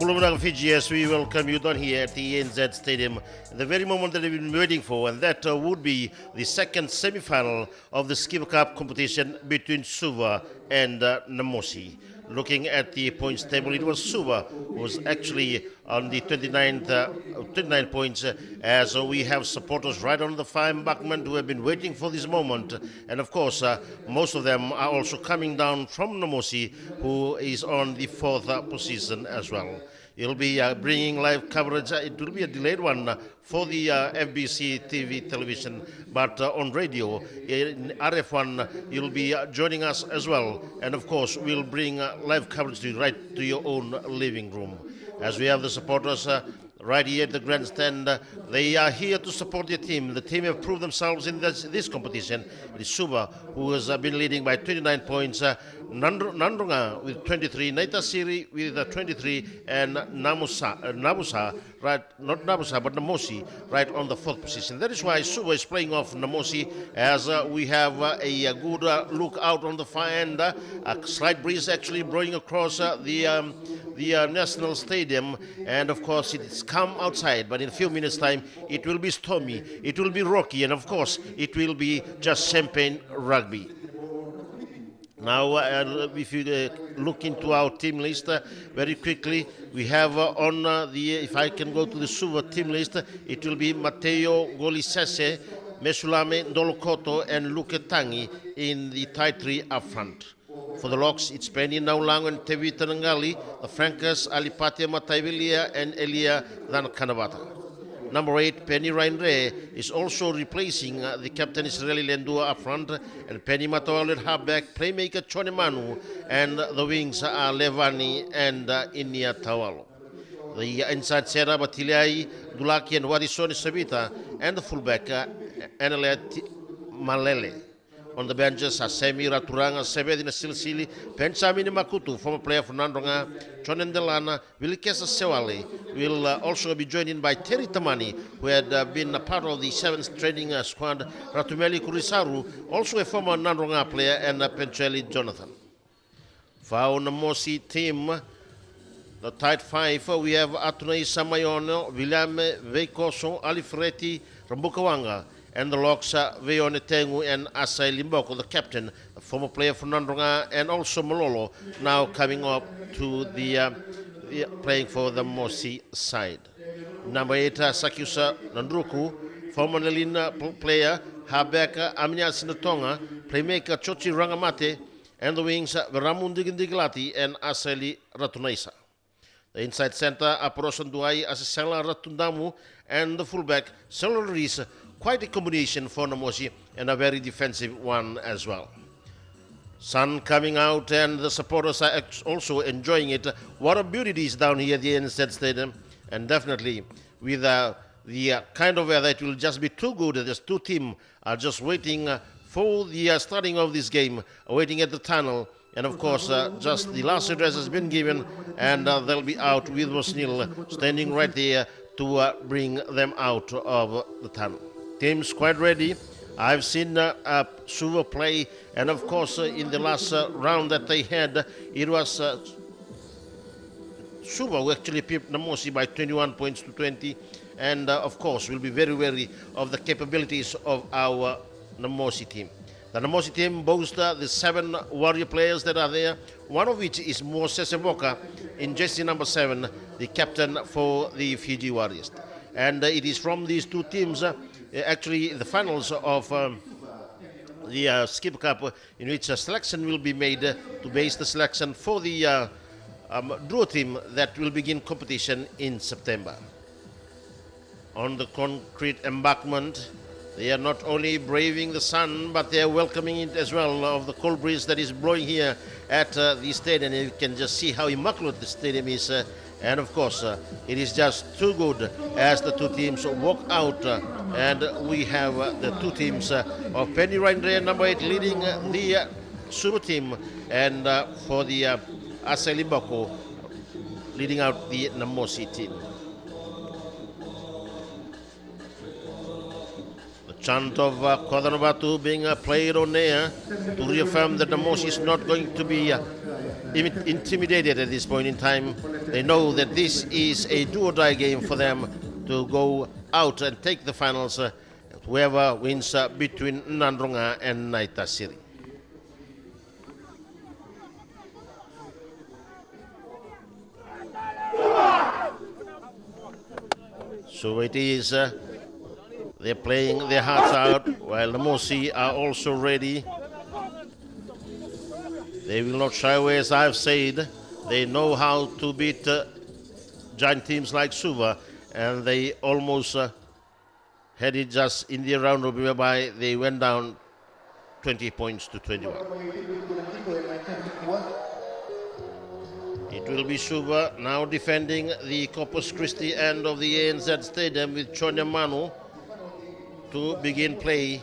Pulau Fiji, as we welcome you down here at the ANZ Stadium, the very moment that we've been waiting for, and that would be the second semi-final of the Skipper Cup competition between Suva and Namosi. Looking at the points table, it was Suva who was actually on the 29 points, as we have supporters right on the far embankment who have been waiting for this moment. And of course, most of them are also coming down from Namosi, who is on the fourth position as well. It'll be bringing live coverage. It will be a delayed one for the FBC TV television, but on radio, in RF1, you'll be joining us as well. And of course, we'll bring live coverage to you right to your own living room. As we have the supporters right here at the grandstand, they are here to support their team. The team have proved themselves in this competition. It is Suva who has been leading by 29 points, Nandronga with 23, Naitasiri with 23, and Nabusa, right, not Nabusa, but Namosi, right on the fourth position. That is why Suva is playing off Namosi, as we have a good look out on the far end. A slight breeze actually blowing across the National Stadium, and of course it's calm outside, but in a few minutes time it will be stormy, it will be rocky, and of course it will be just champagne rugby. Now, if you look into our team list very quickly, we have if I can go to the Suva team list, it will be Matteo Golisese, Mesulame Ndolokoto, and Luke Tangi in the tight three up front. For the locks, it's Penny Naulang and Tevita Nangali, the Frankers, Alipatia Mataivilia, and Elia Kanavata. Number 8, Penny Rainre, is also replacing the captain Israeli Lendua up front, and Penny Matoal at halfback, playmaker Chonemanu, and the wings are Levani and Inia Tawalo. The inside setup Batiliai, Dulaki, and Wadisoni Sabita, and the fullback Anelet Malele. On the benches are Semi Raturanga, Sebedina Silsili, Pensamini Makutu, former player for Nandronga, Chonendelana, Wilikesa Sewali will also be joined in by Terry Tamani, who had been a part of the 7th training squad, Ratumeli Kurisaru, also a former Nandronga player, and Pencheli Jonathan. For our Namosi team, the tight five, we have Atunai Samayono, William Veikoso, Alifreti, Rambukawanga, and the locks Veone Tengu and Asai Limboko, the captain, a former player for Nandronga, and also Malolo, now coming up to the playing for the Mosi side. Number 8, Sakyusa Nandruku, former Nelina player, Habeka Aminya Sinatonga, playmaker Chochi Rangamate, and the wings Veramun Digindiglati and Aseli Ratunaisa. The inside center, Aparosan Duai, Asisela Ratundamu, and the fullback, Selo Rees. Quite a combination for Namosi, and a very defensive one as well. Sun coming out, and the supporters are also enjoying it. What a beauty it is down here at the ANZ Stadium, and definitely with the kind of weather, it will just be too good. These two teams are just waiting for the starting of this game, waiting at the tunnel. And of course, just the last address has been given, and they'll be out with Mosnil standing right there to bring them out of the tunnel. Team's quite ready. I've seen Suva play, and of course, in the last round that they had, it was Suva who actually pipped Namosi by 21 points to 20, and of course, we'll be very wary of the capabilities of our Namosi team. The Namosi team boasts the 7 warrior players that are there, one of which is Moses Evoka in jersey number 7, the captain for the Fiji Warriors. And it is from these two teams, actually the finals of the Skipper Cup, in which a selection will be made to base the selection for the draw team that will begin competition in September. On the concrete embankment, they are not only braving the sun, but they are welcoming it as well of the cold breeze that is blowing here at the stadium. And you can just see how immaculate the stadium is. And of course, it is just too good as the two teams walk out. And we have the two teams of Penny Rainre, number 8, leading the Suva team, and for the Asai Limboko, leading out the Namosi team. Chant of Kodanobatu being played on air to reaffirm that Namosi is not going to be intimidated at this point in time. They know that this is a do-or-die game for them to go out and take the finals. Whoever wins between Nandronga and Naitasiri. So it is, they're playing their hearts out while the Namosi are also ready. They will not shy away, as I've said. They know how to beat giant teams like Suva, and they almost had it just in the round robin whereby they went down 20 points to 21. It will be Suva now defending the Corpus Christi end of the ANZ Stadium with Chonya Manu to begin play,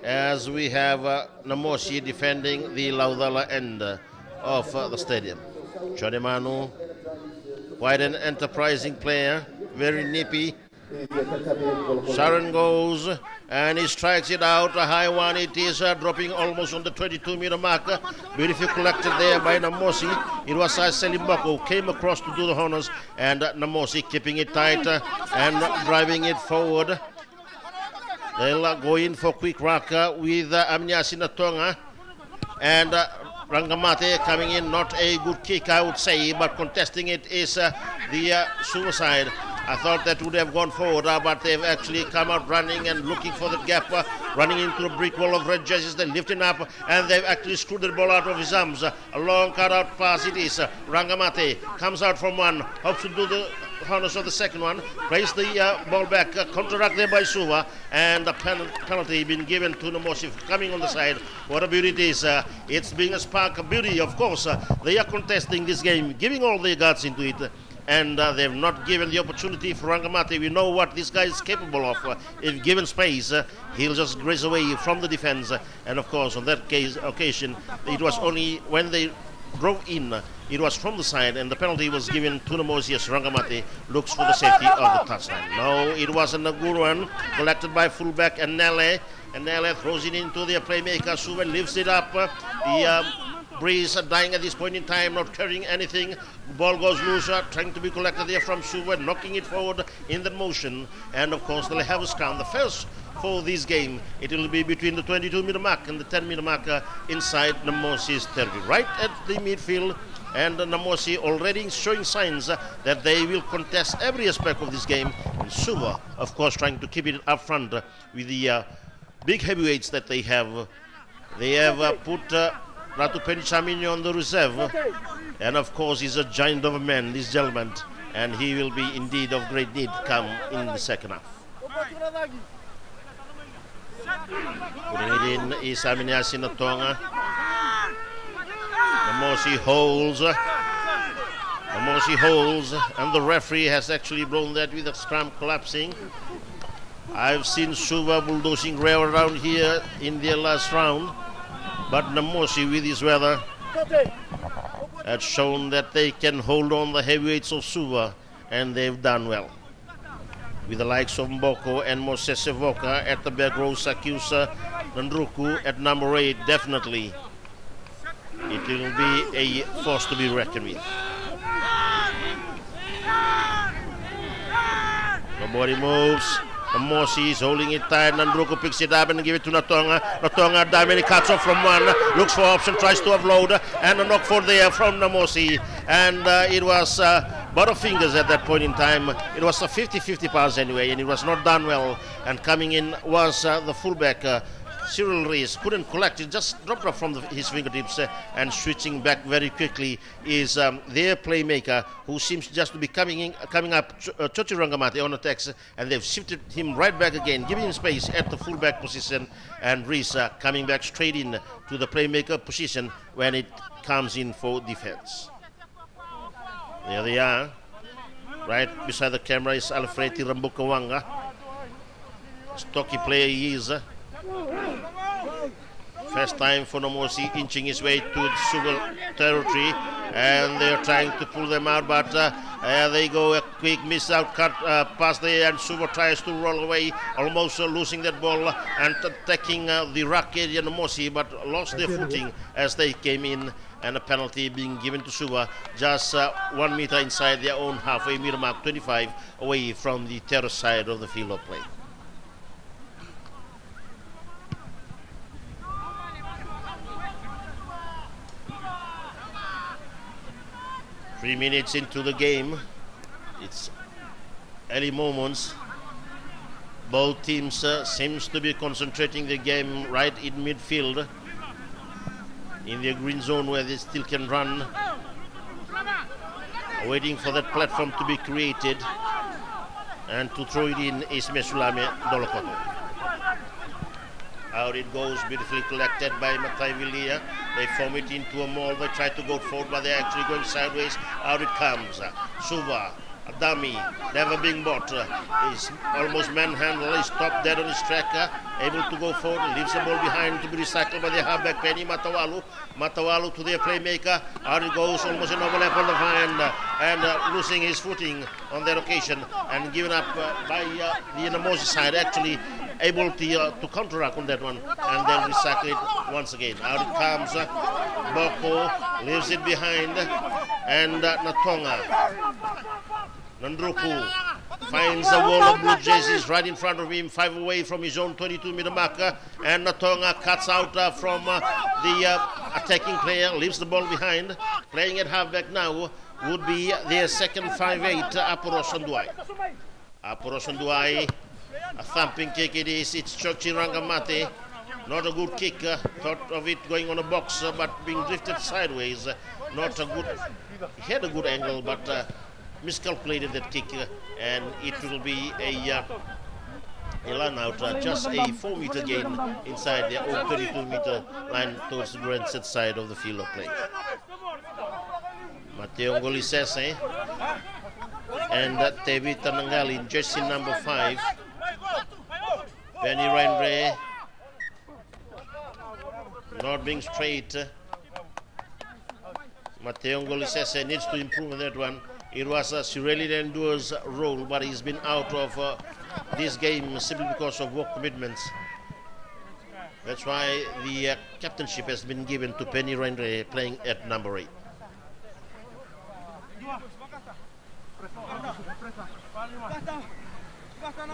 as we have Namosi defending the Laudala end of the stadium. Chonya Manu, quite an enterprising player, very nippy. Sharon goes and he strikes it out, a high one. It is dropping almost on the 22-meter marker. Beautifully collected there by Namosi. It was Selimbako who came across to do the honors, and Namosi keeping it tight and driving it forward. They'll go in for quick rock with Amniasi Natonga, and Rangamate coming in. Not a good kick, I would say, but contesting it is the Suicide. I thought that would have gone forward, but they've actually come out running and looking for the gap, running into a brick wall of red jerseys. They lift him up, and they've actually screwed the ball out of his arms. A long cut-out pass it is. Rangamate comes out from one, hopes to do the honors of the second one, plays the ball back, counteract there by Suva, and the penalty been given to Namosi coming on the side. What a beauty it is. It's being a spark of beauty, of course. They are contesting this game, giving all their guts into it. And they've not given the opportunity for Rangamate. We know what this guy is capable of. If given space, he'll just graze away from the defense. And of course, on that occasion, it was only when they drove in, it was from the side, and the penalty was given to Namosi as Rangamate looks for the safety of the touchline. No, it wasn't a good one. Collected by fullback and Nele. And Nele throws it into their playmaker. Suva lifts it up. Breeze dying at this point in time, not carrying anything. Ball goes loose, trying to be collected there from Suva, knocking it forward in the motion. And of course, they'll have a scrum. The first for this game, it will be between the 22-meter mark and the 10-meter marker inside Namosi's territory, right at the midfield. And Namosi already showing signs that they will contest every aspect of this game. And Suva, of course, trying to keep it up front with the big heavyweights that they have. They have put Ratu Penichamini on the reserve, and of course he's a giant of a man, this gentleman, and he will be indeed of great need come in the second half. Putting it in is Aminiasi Natonga. Namosi holds, and the referee has actually blown that with a scrum collapsing. I've seen Suva bulldozing rail around here in their last round. But Namosi, with his weather, has shown that they can hold on the heavyweights of Suva, and they've done well. With the likes of Mboko and Moses Sevoka at the back row, Sakiusa Nandruku at number 8, definitely it will be a force to be reckoned with. Nobody moves. Namosi is holding it tight. Nandruku picks it up and give it to Natonga. Natonga diving, cuts off from one. Looks for option, tries to offload. And a knock for there from Namosi. And it was Butterfingers at that point in time. It was a 50-50 pass anyway, and it was not done well. And coming in was the fullback, Cyril Rees. Couldn't collect it, just dropped off from his fingertips. And switching back very quickly is their playmaker, who seems just to be coming up, Chochi Rangamate on attacks, and they've shifted him right back again, giving him space at the fullback position, and Rees coming back straight in to the playmaker position when it comes in for defense. There they are. Right beside the camera is Alfredi Rambukawanga. Stocky player he is. First time for Namosi inching his way to the Suva territory, and they're trying to pull them out, but They go, a quick miss out cut pass there, and Suva tries to roll away, almost losing that ball and taking the ruck area Namosi, but lost their footing as they came in, and a penalty being given to Suva just 1 meter inside their own halfway meter mark, 25 away from the terrace side of the field of play. Three minutes into the game, it's early moments. Both teams seems to be concentrating the game right in midfield, in the green zone where they still can run, waiting for that platform to be created, and to throw it in is Mesulame Dolokoto. Out it goes, beautifully collected by Matai Villia. They form it into a maul. They try to go forward, but they're actually going sideways. Out it comes. Suva, a dummy, never being bought. Is almost manhandled. He's stopped dead on his track. Able to go forward. Leaves the ball behind to be recycled by the halfback Penny Matawalu. Matawalu to their playmaker. Out it goes, almost an overlap on the hand. And losing his footing on that occasion. And given up by the Namosi side. Actually able to counteract on that one, and then recycle it once again. Out it comes, Boko leaves it behind, and Natonga. Nandruku finds the wall of blue jerseys right in front of him, 5 away from his own 22-meter marker, and Natonga cuts out from the attacking player, leaves the ball behind. Playing at halfback now would be their second 5'8", Apuro Sanduai. Apuro Sanduai, a thumping kick it is. It's Chochi Rangamate. Not a good kick. Thought of it going on a box, but being drifted sideways. Not a good. He had a good angle, but miscalculated that kick, and it will be a line out. Just a 4-meter gain inside the own 32-meter line towards the Grandset side of the field of play. Mateo Ngolisese and Tevi Tanangali in jersey number 5. Penny Rendre not being straight. Mateo Ngolisese needs to improve on that one. It was Sireli Rendua's role, but he's been out of this game simply because of work commitments. That's why the captainship has been given to Penny Rendre, playing at number 8.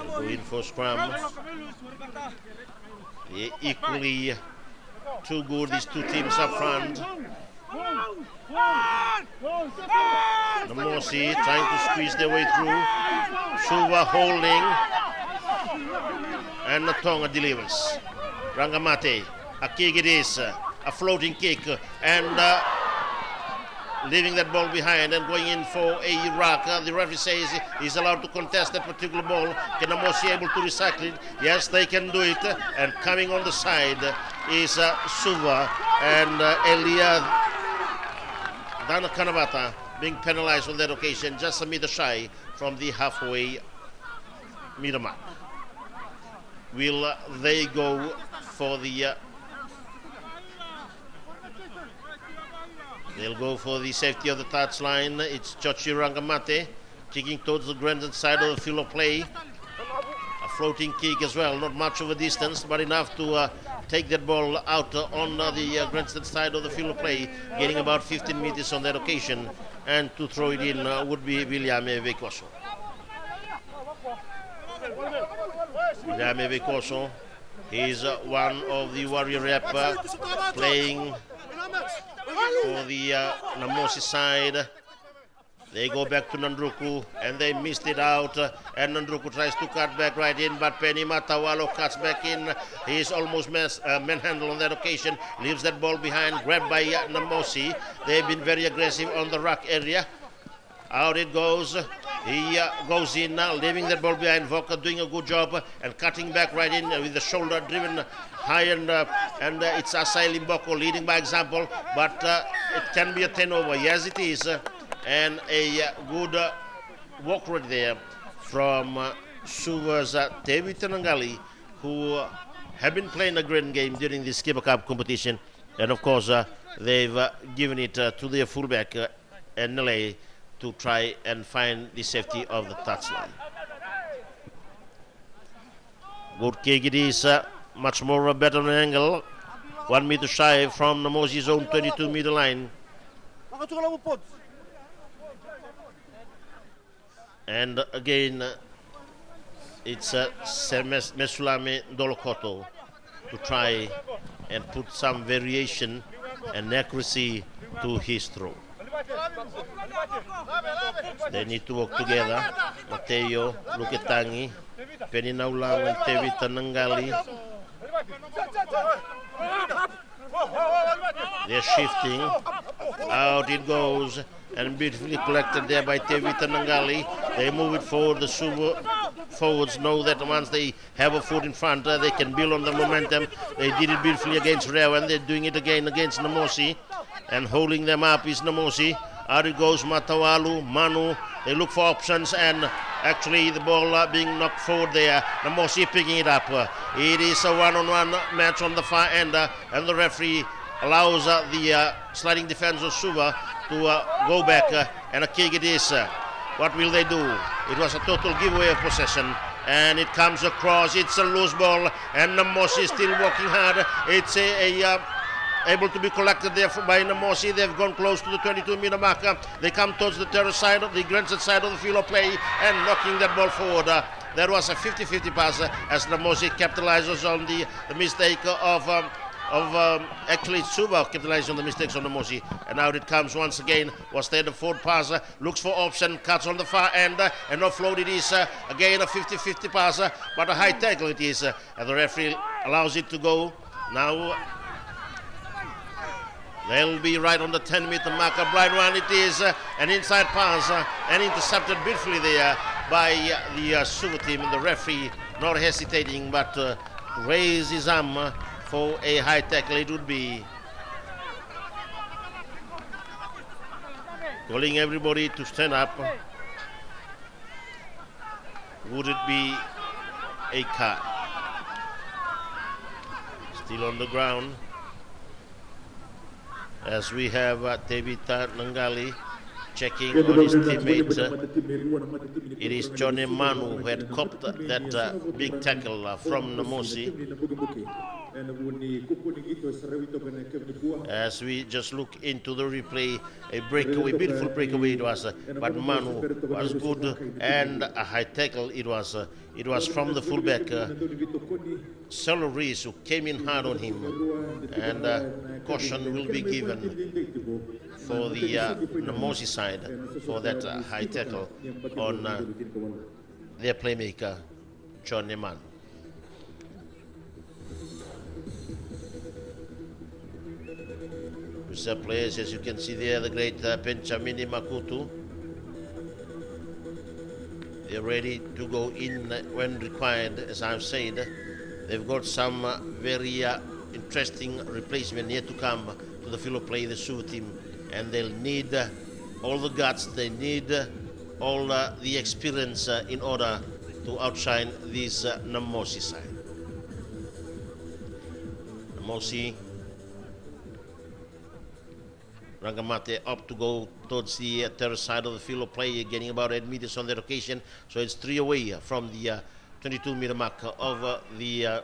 Go in for scrum. Equally too good, these two teams up front. Namosi trying to squeeze their way through. Suva holding. And Natonga delivers. Rangamate, a kick it is. A floating kick. And leaving that ball behind and going in for a ruck. The referee says he's allowed to contest that particular ball. Can Namosi able to recycle it? Yes, they can do it. And coming on the side is Suva and Elia Dana Kanavata being penalized on that occasion, just a meter shy from the halfway meter mark. Will they go for the they'll go for the safety of the touchline. It's Chochi Rangamate kicking towards the Grandin side of the field of play. A floating kick as well, not much of a distance, but enough to take that ball out on the Grandin side of the field of play, getting about 15 meters on that occasion, and to throw it in would be Viliame Vekoso. Viliame Vekoso is one of the Warrior rep playing for the Namosi side. They go back to Nandruku and they missed it out, and Nandruku tries to cut back right in, but Penny Matawalo cuts back in. He's almost manhandled on that occasion, leaves that ball behind, grabbed by Namosi. They've been very aggressive on the ruck area. Out it goes. He goes in now, leaving that ball behind. Voka doing a good job and cutting back right in with the shoulder driven high, and it's Asai Limboko leading by example, but it can be a 10-over. Yes, it is. And a good walk right there from Suva's Tevi Tanangali, who have been playing a great game during the Skipper Cup competition. And of course, they've given it to their fullback, Nele, to try and find the safety of the touchline. Good kick it is, much more a better angle. 1 meter shy from Namosi's own 22-meter line. And again, it's Mesulame Ndolokoto to try and put some variation and accuracy to his throw. They need to work together. Mateo, Luketangi, Peninaulang and Tevita Nangali. They're shifting. Out it goes. And beautifully collected there by Tevita Nangali. They move it forward. The Suva forwards know that once they have a foot in front, they can build on the momentum. They did it beautifully against Rewan. They're doing it again against Namosi. And holding them up is Namosi. Out it goes Matawalu, Manu. They look for options, and actually the ball being knocked forward there. Namosi picking it up. It is a one-on-one match on the far end, and the referee allows the sliding defense of Suva to go back, and a kick it is. What will they do? It was a total giveaway of possession, and it comes across. It's a loose ball, and Namosi is still working hard. It's able to be collected there by Namosi. They've gone close to the 22-meter marker. They come towards the terrace side, the Grandstand side of the field of play, and knocking that ball forward. That was a 50-50 pass as Namosi capitalizes on the mistake of actually Suva capitalizing on the mistakes of Namosi. And now it comes once again. Was there the forward pass? Looks for option, cuts on the far end, and offload it is again a 50-50 pass, but a high tackle it is. And the referee allows it to go. Now they'll be right on the 10-meter marker. Bright one it is, an inside pass, and intercepted beautifully there by the Suva team. The referee not hesitating, but raise his arm for a high tackle. It would be calling everybody to stand up. Would it be a card? Still on the ground as we have Tevita Nangali checking on his teammates. It is Johnny Manu who had copped that big tackle from Namosi. As we just look into the replay, a breakaway, beautiful breakaway it was, but Manu was good, and a high tackle it was. It was from the fullback, Solo Rees, who came in hard on him, and caution will be given for the Namosi side for that high tackle on their playmaker, John Neman. Reserve players, as you can see there, the great Penchamini Makutu. They're ready to go in when required, as I've said. They've got some very interesting replacement yet to come to the field of play, the Suva team, and they'll need all the guts, they need all the experience in order to outshine this Namosi side. Namosi, Rangamate up to go towards the terrace side of the field of play, getting about 8 meters on that occasion. So it's 3 away from the 22-meter mark of the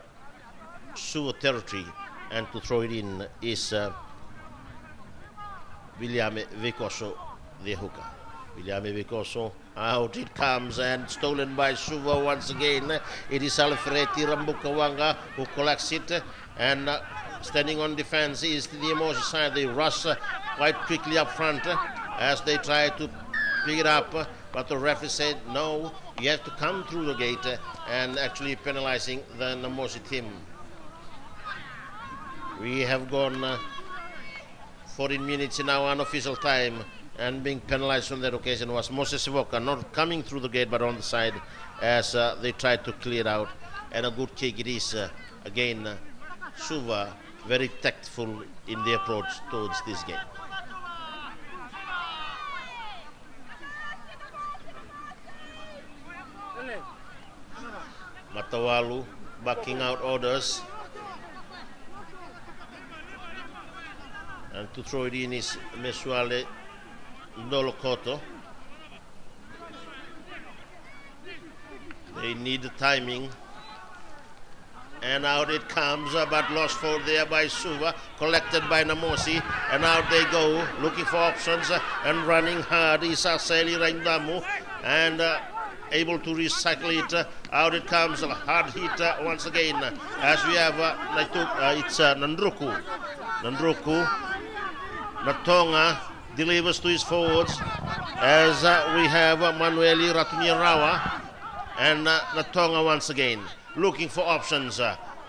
Suva territory. And to throw it in is William Vekoso, the hooker. William Vekoso, out it comes and stolen by Suva once again. It is Alfredi Rambukawanga who collects it, and standing on defense is the Namosi side. They rush quite quickly up front as they try to pick it up, but the referee said no, you have to come through the gate, and actually penalizing the Namosi team. We have gone 14 minutes in our unofficial time, and being penalized on that occasion was Moses Sivoka, not coming through the gate but on the side as they tried to clear it out. And a good kick it is. Again, Suva very tactful in the approach towards this game. Matawalu backing out orders. And to throw it in is Mesuale Ndolokoto. They need the timing. And out it comes, but lost for there by Suva, collected by Namosi, and out they go, looking for options, and running hard is Aseli Raindamu, and able to recycle it. Out it comes, a hard hit once again, as we have, it's Nandruku. Natonga delivers to his forwards, as we have Manueli Ratunirawa, and Natonga once again. Looking for options,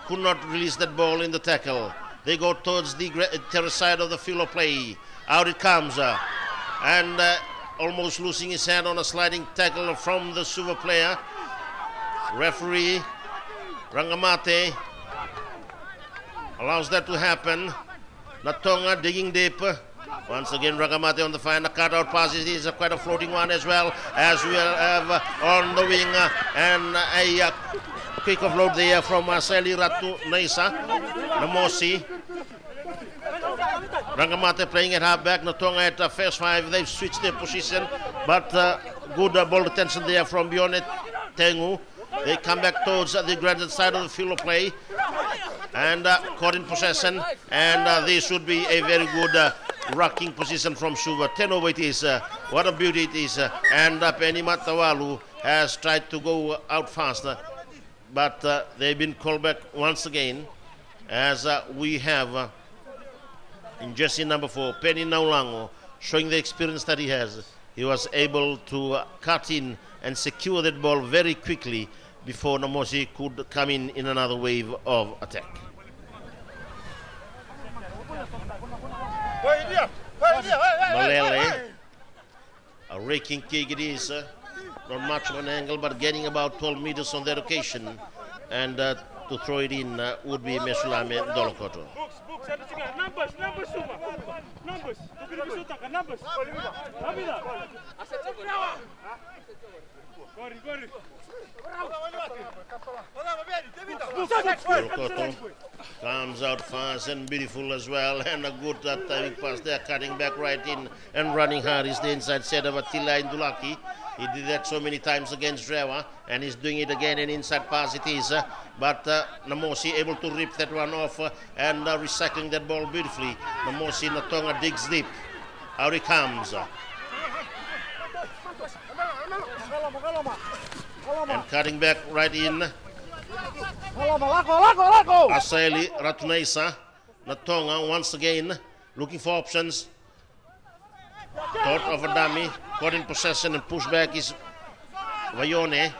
could not release that ball in the tackle. They go towards the terrace side of the field of play. Out it comes, and almost losing his hand on a sliding tackle from the Suva player. Referee Rangamate allows that to happen. Natonga digging deep. Once again, Rangamate on the final cut-out pass. It is quite a floating one as well, as we have on the wing, and a quick offload there from Seli Ratu Naisa. Namosi. Rangamate playing at half-back. Natonga at first five. They've switched their position, but good ball retention there from Bionet Tengu. They come back towards the granted side of the field of play, and caught in possession, and this should be a very good rocking position from Suva. 10 over it is. What a beauty it is. And Penny Matawalu has tried to go out faster, but they've been called back once again, as we have in jersey number 4, Penny Naulango, showing the experience that he has. He was able to cut in and secure that ball very quickly before Namosi could come in another wave of attack. Malele, a raking kick it is, not much of an angle, but getting about 12 meters on that occasion, and to throw it in would be Mesulame Dolokoto. Dolokoto comes out fast and beautiful as well, and a good timing pass there, cutting back right in and running hard is the inside set of Attila Indulaki. He did that so many times against Rewa, and he's doing it again, an inside pass it is, but Namosi able to rip that one off and recycling that ball beautifully. Namosi Natonga digs deep. Out he comes. And cutting back right in. Aseli Ratunaisa. Natonga once again looking for options. Thought of a dummy, caught in possession and pushed back is Vayone,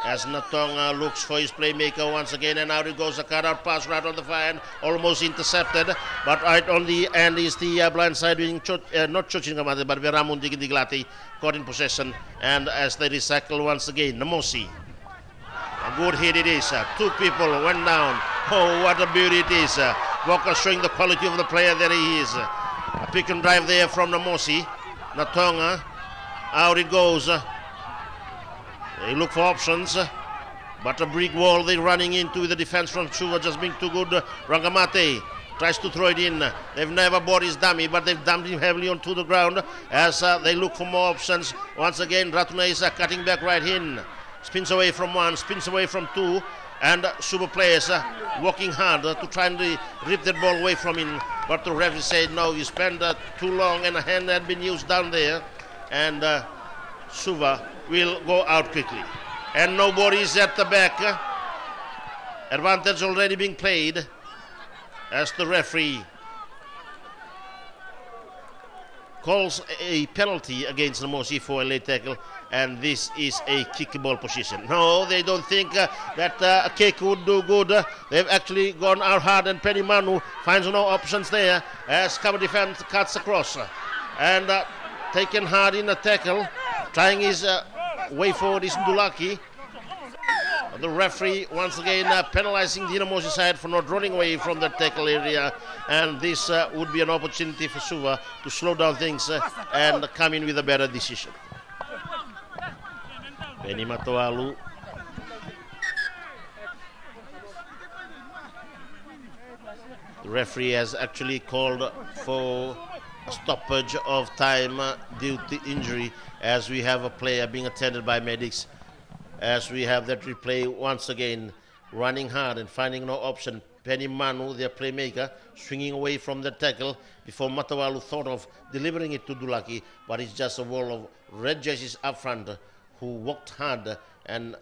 as Natonga looks for his playmaker once again, and out it goes, a cut-out pass right on the far end, almost intercepted, but right on the end is the blind side being not Chochingamate, but Veramun Diglati, caught in possession, and as they recycle once again, Namosi. A good hit it is, two people went down. Oh, what a beauty it is. Walker showing the quality of the player that he is. A pick and drive there from Namosi. Natonga, out it goes. They look for options, but a brick wall they're running into, the defense from Suva just being too good. Rangamate tries to throw it in. They've never bought his dummy, but they've dumped him heavily onto the ground as they look for more options. Once again, Ratunaisa cutting back right in. Spins away from one, spins away from two, and Suva players working hard to try and rip that ball away from him. But the referee said, no, you spent too long, and a hand had been used down there, and Suva will go out quickly. And nobody's at the back. Advantage already being played as the referee calls a penalty against Namosi for a late tackle, and this is a kickable position. No, they don't think that a kick would do good. They've actually gone out hard, and Penny Manu finds no options there as cover defense cuts across. And taken hard in a tackle, trying his way forward is Ndulaki. The referee once again penalizing the Namosi side for not running away from the tackle area, and this would be an opportunity for Suva to slow down things and come in with a better decision. Penny Matawalu. The referee has actually called for a stoppage of time due to injury, as we have a player being attended by medics as we have that replay once again, running hard and finding no option. Penny Manu, their playmaker, swinging away from the tackle before Matawalu thought of delivering it to Dulaki, but it's just a wall of red jerseys up front who worked hard and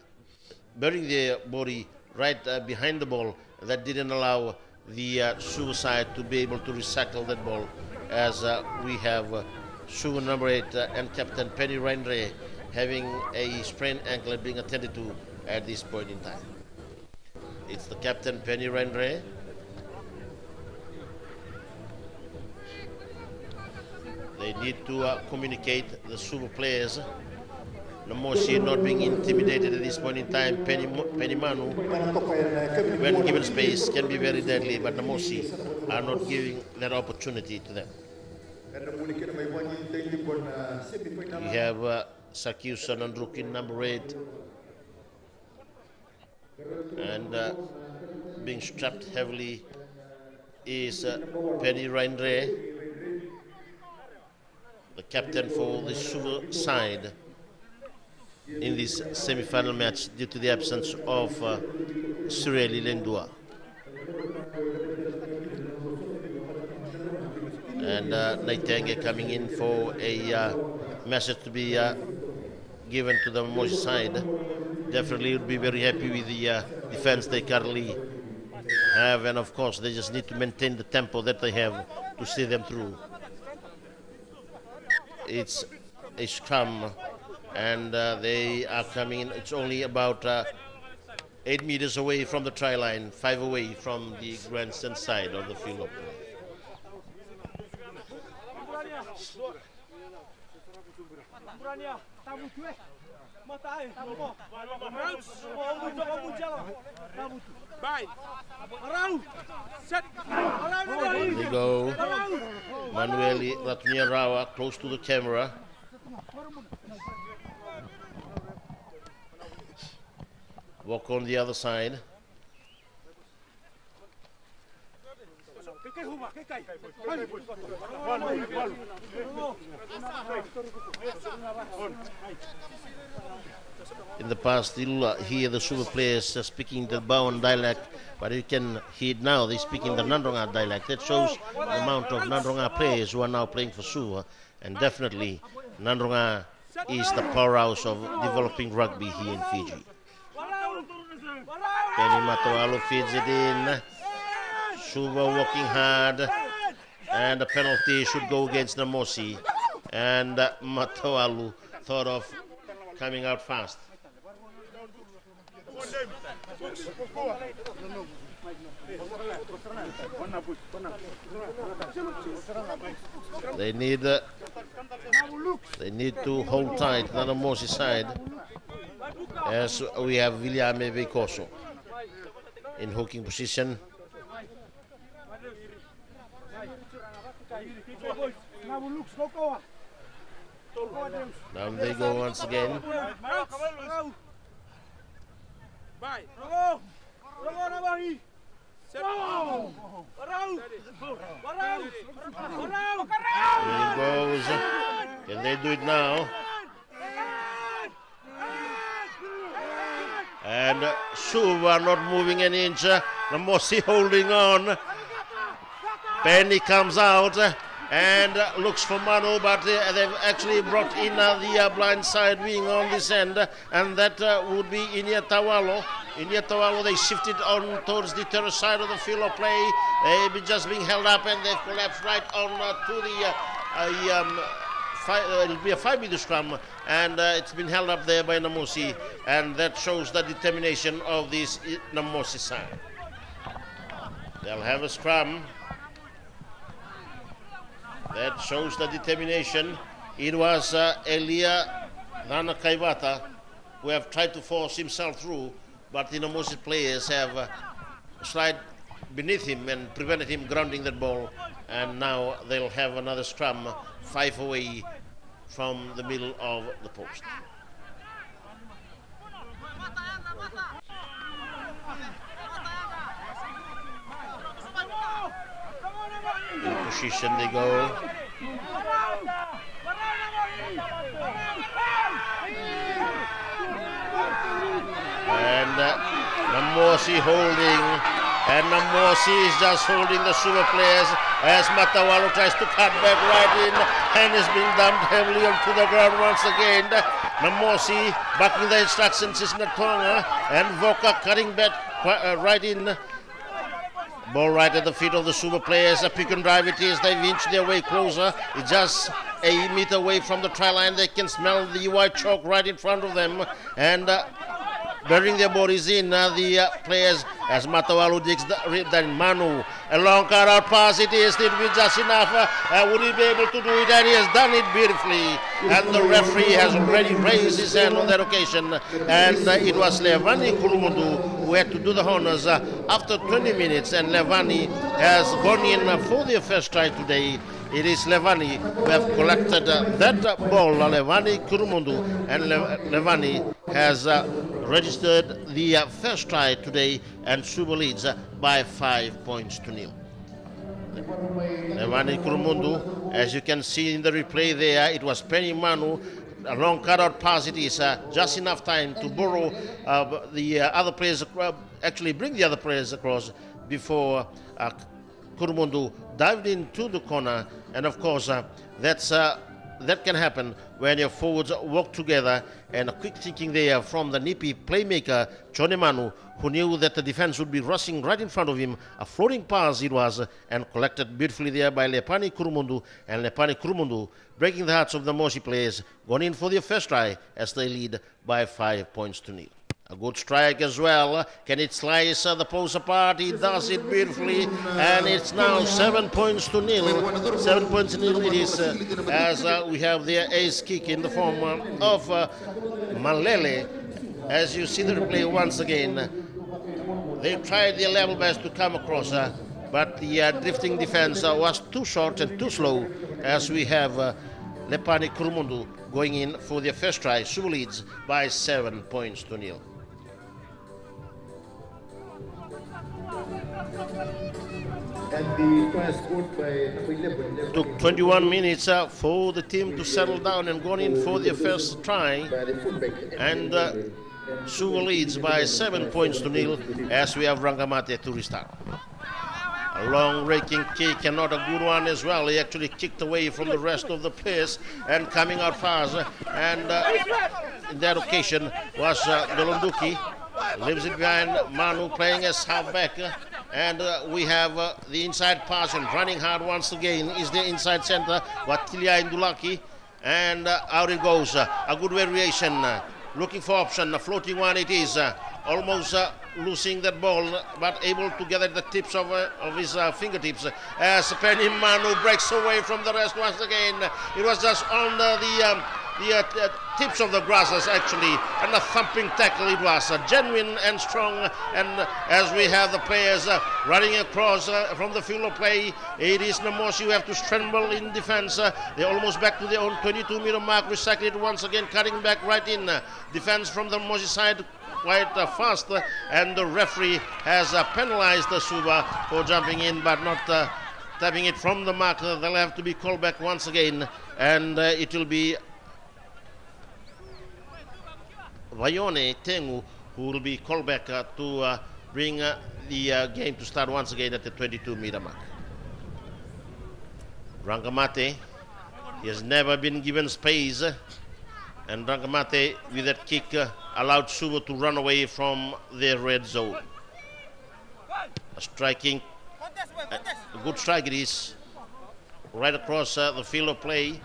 burying their body right behind the ball. That didn't allow the Suicide to be able to recycle that ball, as we have Suva number 8 and Captain Penny Rendre having a sprained ankle being attended to at this point in time. It's the Captain Penny Rendre. They need to communicate the Suva players. Namosi not being intimidated at this point in time. Penny Manu, when given space, can be very deadly, but Namosi are not giving that opportunity to them. We have Sakyusan Andrukin, number 8, and being strapped heavily is Penny Rendre, the captain for the Suva side in this semi-final match due to the absence of Sureli Lendua. And Naitenge coming in for a message to be given to the Moshi side. Definitely would be very happy with the defense they currently have, and of course they just need to maintain the tempo that they have to see them through. It's a scrum, and they are coming in. It's only about 8 meters away from the try line, 5 away from the grandstand side of the field of play. There they go. Manueli Ratuniarawa close to the camera. Walk on the other side. In the past, you'll hear the Suva players speaking the Bowen dialect, but you can hear it now. They're speaking the Nandronga dialect. That shows the amount of Nandronga players who are now playing for Suva, and definitely Nandronga is the powerhouse of developing rugby here in Fiji. Penny Matawalu feeds it in. Suva working hard, and the penalty should go against Namosi, and Matawalu thought of coming out fast. They need to hold tight on the Namosi side, as we have Viliame Veikoso in hooking position. Down they go once again. Here he goes. Can they do it now? And Suva not moving an inch. Namosi holding on. Penny comes out and looks for Manu, but they've actually brought in the blind side wing on this end, and that would be Inia Tawalo. Inia Tawalo, they shifted on towards the terrace side of the field of play. They've been just being held up, and they've collapsed right on to the it'll be a 5-meter scrum, and it's been held up there by Namosi, and that shows the determination of this Namosi side. They'll have a scrum. That shows the determination. It was Elia Rana Kaivata who have tried to force himself through, but the Namosi players have slid beneath him and prevented him grounding that ball, and now they'll have another scrum 5 away from the middle of the post. In position they go. Namosi holding, and Namosi is just holding the Suva players as Matawalu tries to cut back right in and is being dumped heavily onto the ground once again. Namosi backing the instructions is Natonga, and Voka cutting back right in. Ball right at the feet of the Suva players. A pick and drive it is. They inch their way closer. It's just a meter away from the try line. They can smell the white chalk right in front of them. And burying their bodies in the players as Matawalu digs then Manu. A long cut out pass it is. It will be just enough. Would he be able to do it? And he has done it beautifully. And the referee has already raised his hand on that occasion. And it was Levani Kurumundu who had to do the honors after 20 minutes. And Levani has gone in for their first try today. It is Levani who have collected that ball, Levani Kurumundu, and Levani has registered the first try today, and Suva leads by 5 points to nil. Levani Kurumundu, as you can see in the replay there, it was Penny Manu. A long cutout pass it is, just enough time to borrow the other players, actually bring the other players across before Kurumundu dived into the corner. And of course, that can happen when your forwards work together. And a quick thinking there from the Nipi playmaker, Chonemanu, who knew that the defense would be rushing right in front of him. A floating pass it was, and collected beautifully there by Lepani Kurumundu. And Lepani Kurumundu breaking the hearts of the Mosi players, gone in for their first try as they lead by 5 points to nil. A good strike as well. Can it slice the post apart? He does it beautifully. And it's now 7 points to nil. 7 points to nil it is as we have their ace kick in the form of Malele. As you see the replay once again, they tried their level best to come across, but the drifting defense was too short and too slow as we have Lepani Kurumundu going in for their first try. Suva leads by 7 points to nil. Took 21 minutes for the team to settle down and gone in for their first try, and Suva leads by 7 points to nil as we have Rangamate to restart. A long raking kick and not a good one as well. He actually kicked away from the rest of the players and coming out fast, and in that occasion was Dolonduki. Leaves it behind Manu playing as halfback. And we have the inside pass, and running hard once again is the inside center, Watilia Indulaki. And out it goes. A good variation. Looking for option. A floating one it is. Almost losing that ball, but able to gather the tips of his fingertips. As Penny Manu breaks away from the rest once again. It was just on the tips of the grasses actually, and a thumping tackle it was, genuine and strong. And as we have the players running across from the field of play, it is Namosi who have to scramble in defense. They're almost back to their own 22-meter mark, recycle it once again, cutting back right in. Defense from the Namosi side quite fast, and the referee has penalized the Suva for jumping in but not tapping it from the mark. They'll have to be called back once again, and it will be Vayone Tengu who will be called back to bring the game to start once again at the 22-meter mark. Rangamate, he has never been given space, and Rangamate with that kick allowed Suva to run away from the red zone. A good strike it is, right across the field of play,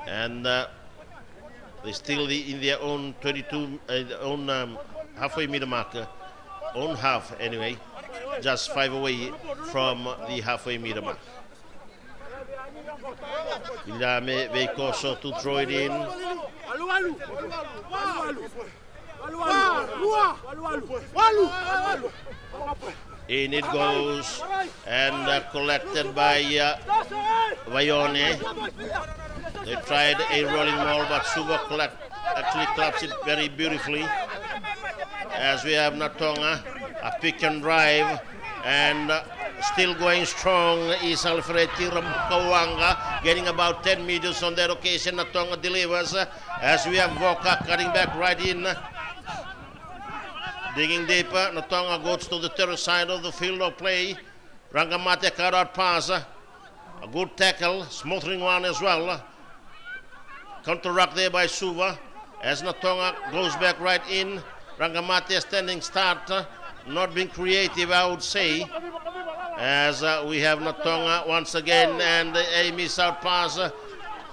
and they're still in their own 22, own halfway meter marker, own half anyway, just 5 away from the halfway meter mark. Ilame Veikoso to throw it in. In it goes, and collected by Vayone. They tried a rolling ball, but Suva actually claps it very beautifully. As we have Natonga, a pick and drive, and still going strong is Alfredi Ramkawanga, getting about 10 meters on that occasion. Natonga delivers, as we have Voka cutting back right in. Digging deeper, Natonga goes to the terrace side of the field of play. Rangamate cut out pass. A good tackle, smothering one as well. Counteract there by Suva. As Natonga goes back right in. Rangamate standing start. Not being creative, I would say. As we have Natonga once again, and a miss out pass.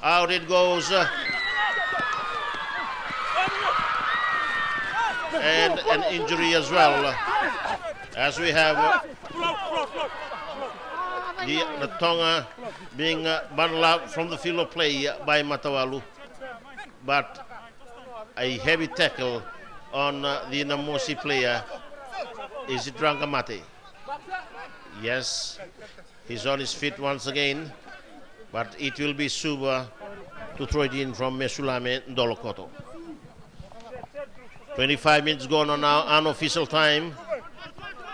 Out it goes. And an injury as well. As we have the Natonga being bundled out from the field of play by Matawalu. But a heavy tackle on the Namosi player. Is it Rangamate? Yes, he's on his feet once again, but it will be Suva to throw it in from Mesulame Ndolokoto. 25 minutes gone on now, unofficial time.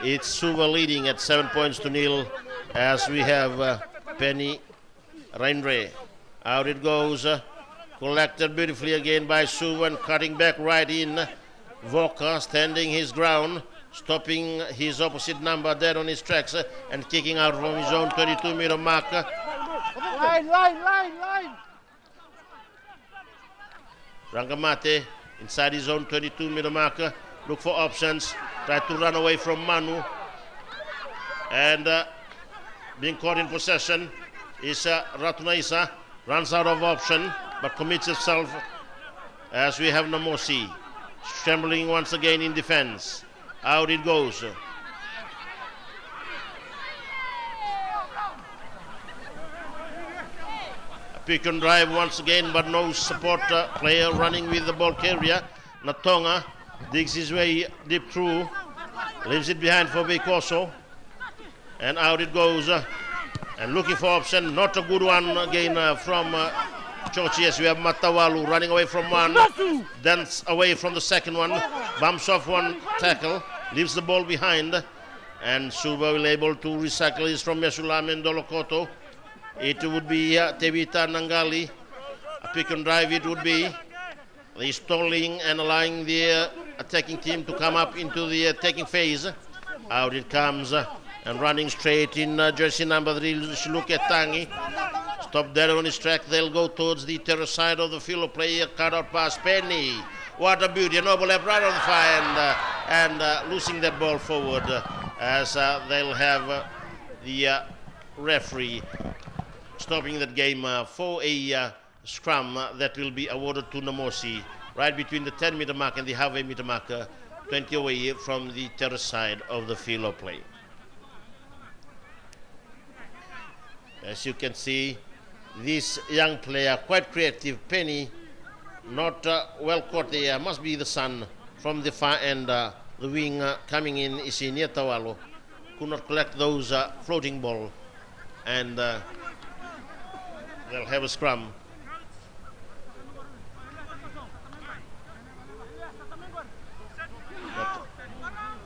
It's Suva leading at 7-0 as we have Penny Rainre. Out it goes, collected beautifully again by Suva and cutting back right in. Voka standing his ground, stopping his opposite number dead on his tracks and kicking out from his own 22-meter marker. Line. Rangamate inside his own 22-meter marker. Look for options. Try to run away from Manu. And being caught in possession is Ratunaisa. Runs out of option but commits himself as we have Namosi scrambling once again in defense. Out it goes. A pick and drive once again, but no support player running with the ball carrier. Natonga digs his way deep through, leaves it behind for Vikoso, and out it goes. And looking for option, not a good one again from Chochi. As we have Matawalu running away from one, then away from the second one, bumps off one tackle, leaves the ball behind, and Suva will able to recycle this from Mesulame and Ndolokoto. It would be Tevita Nangali. A pick and drive it would be. The stalling and allowing the attacking team to come up into the attacking phase. Out it comes and running straight in jersey number 3, Shiluke Tangi. Stop dead on his track. They'll go towards the terrace side of the field of play. Cut out pass, Penny. What a beauty. A noble left right on the fire and losing that ball forward as they'll have the referee stopping that game for a scrum that will be awarded to Namosi right between the 10-meter mark and the halfway-meter marker, 20 away from the terrace side of the field of play. As you can see, this young player, quite creative, Penny, not well caught there. Must be the son from the far end. The wing coming in is Inia Tawalo. Could not collect those floating ball. And they'll have a scrum.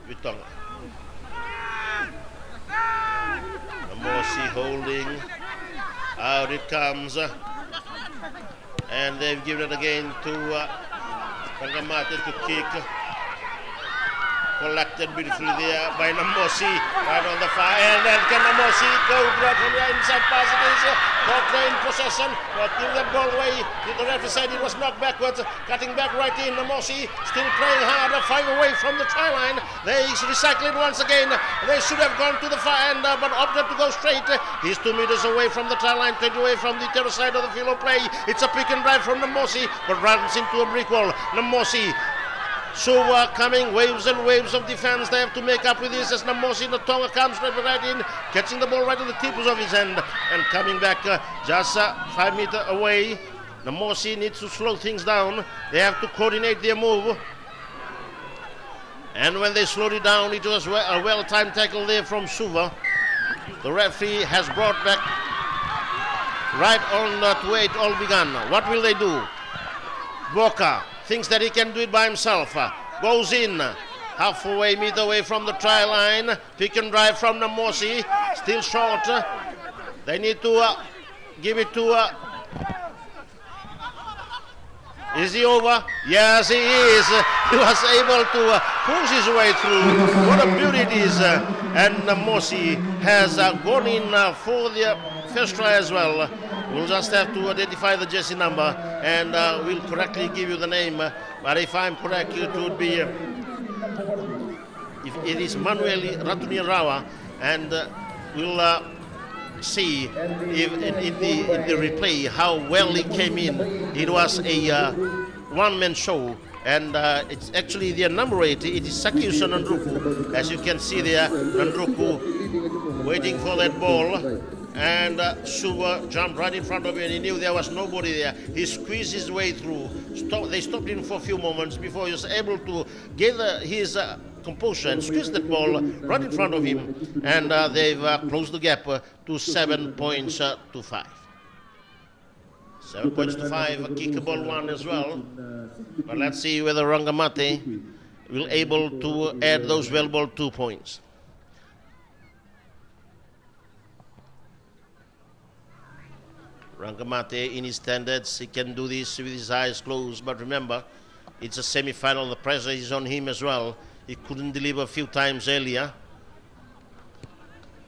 Vitonga. Namosi holding. Out it comes. And they've given it again to Rangamate to kick. Collected beautifully there by Namosi, right on the far end, and can Namosi go right from the inside pass? It is Cochrane in possession, but give the ball away. The referee said it was knocked backwards, cutting back right in. Namosi still playing hard, 5 away from the try line. They recycle it once again. They should have gone to the far end, but opted to go straight. He's 2 meters away from the try line, 20 away from the terrace side of the field of play. It's a pick and drive from Namosi, but runs into a brick wall. Namosi. Suva coming, waves and waves of defense. They have to make up with this as Namosi Natonga comes right in, catching the ball right on the tips of his hand and coming back just 5 meters away. Namosi needs to slow things down. They have to coordinate their move. And when they slowed it down, it was a well-timed tackle there from Suva. The referee has brought back right on to where it all began. What will they do? Boca thinks that he can do it by himself. Goes in, halfway meter away from the try line. Pick and drive from Namosi, still short. They need to give it to Is he over? Yes, he is. He was able to push his way through. What a beauty it is. And Mosi has gone in for the first try as well. We'll just have to identify the jersey number and we'll correctly give you the name. But if I'm correct, it would be, if it is Manuel Ratunirawa, and we'll see if in the replay how well he came in. It was a one-man show, and it's actually their number 8. It is Sakius Nandruku. As you can see there, Nandruku waiting for that ball. And Suva jumped right in front of him, and he knew there was nobody there. He squeezed his way through. They stopped him for a few moments before he was able to gather his composure and squeeze that ball right in front of him. And they've closed the gap to 7 points to 5. 7 points to 5, a kickable one as well. But let's see whether Rangamate will able to add those valuable 2 points. Rangamate in his standards, he can do this with his eyes closed, but remember, it's a semi-final, the pressure is on him as well. He couldn't deliver a few times earlier.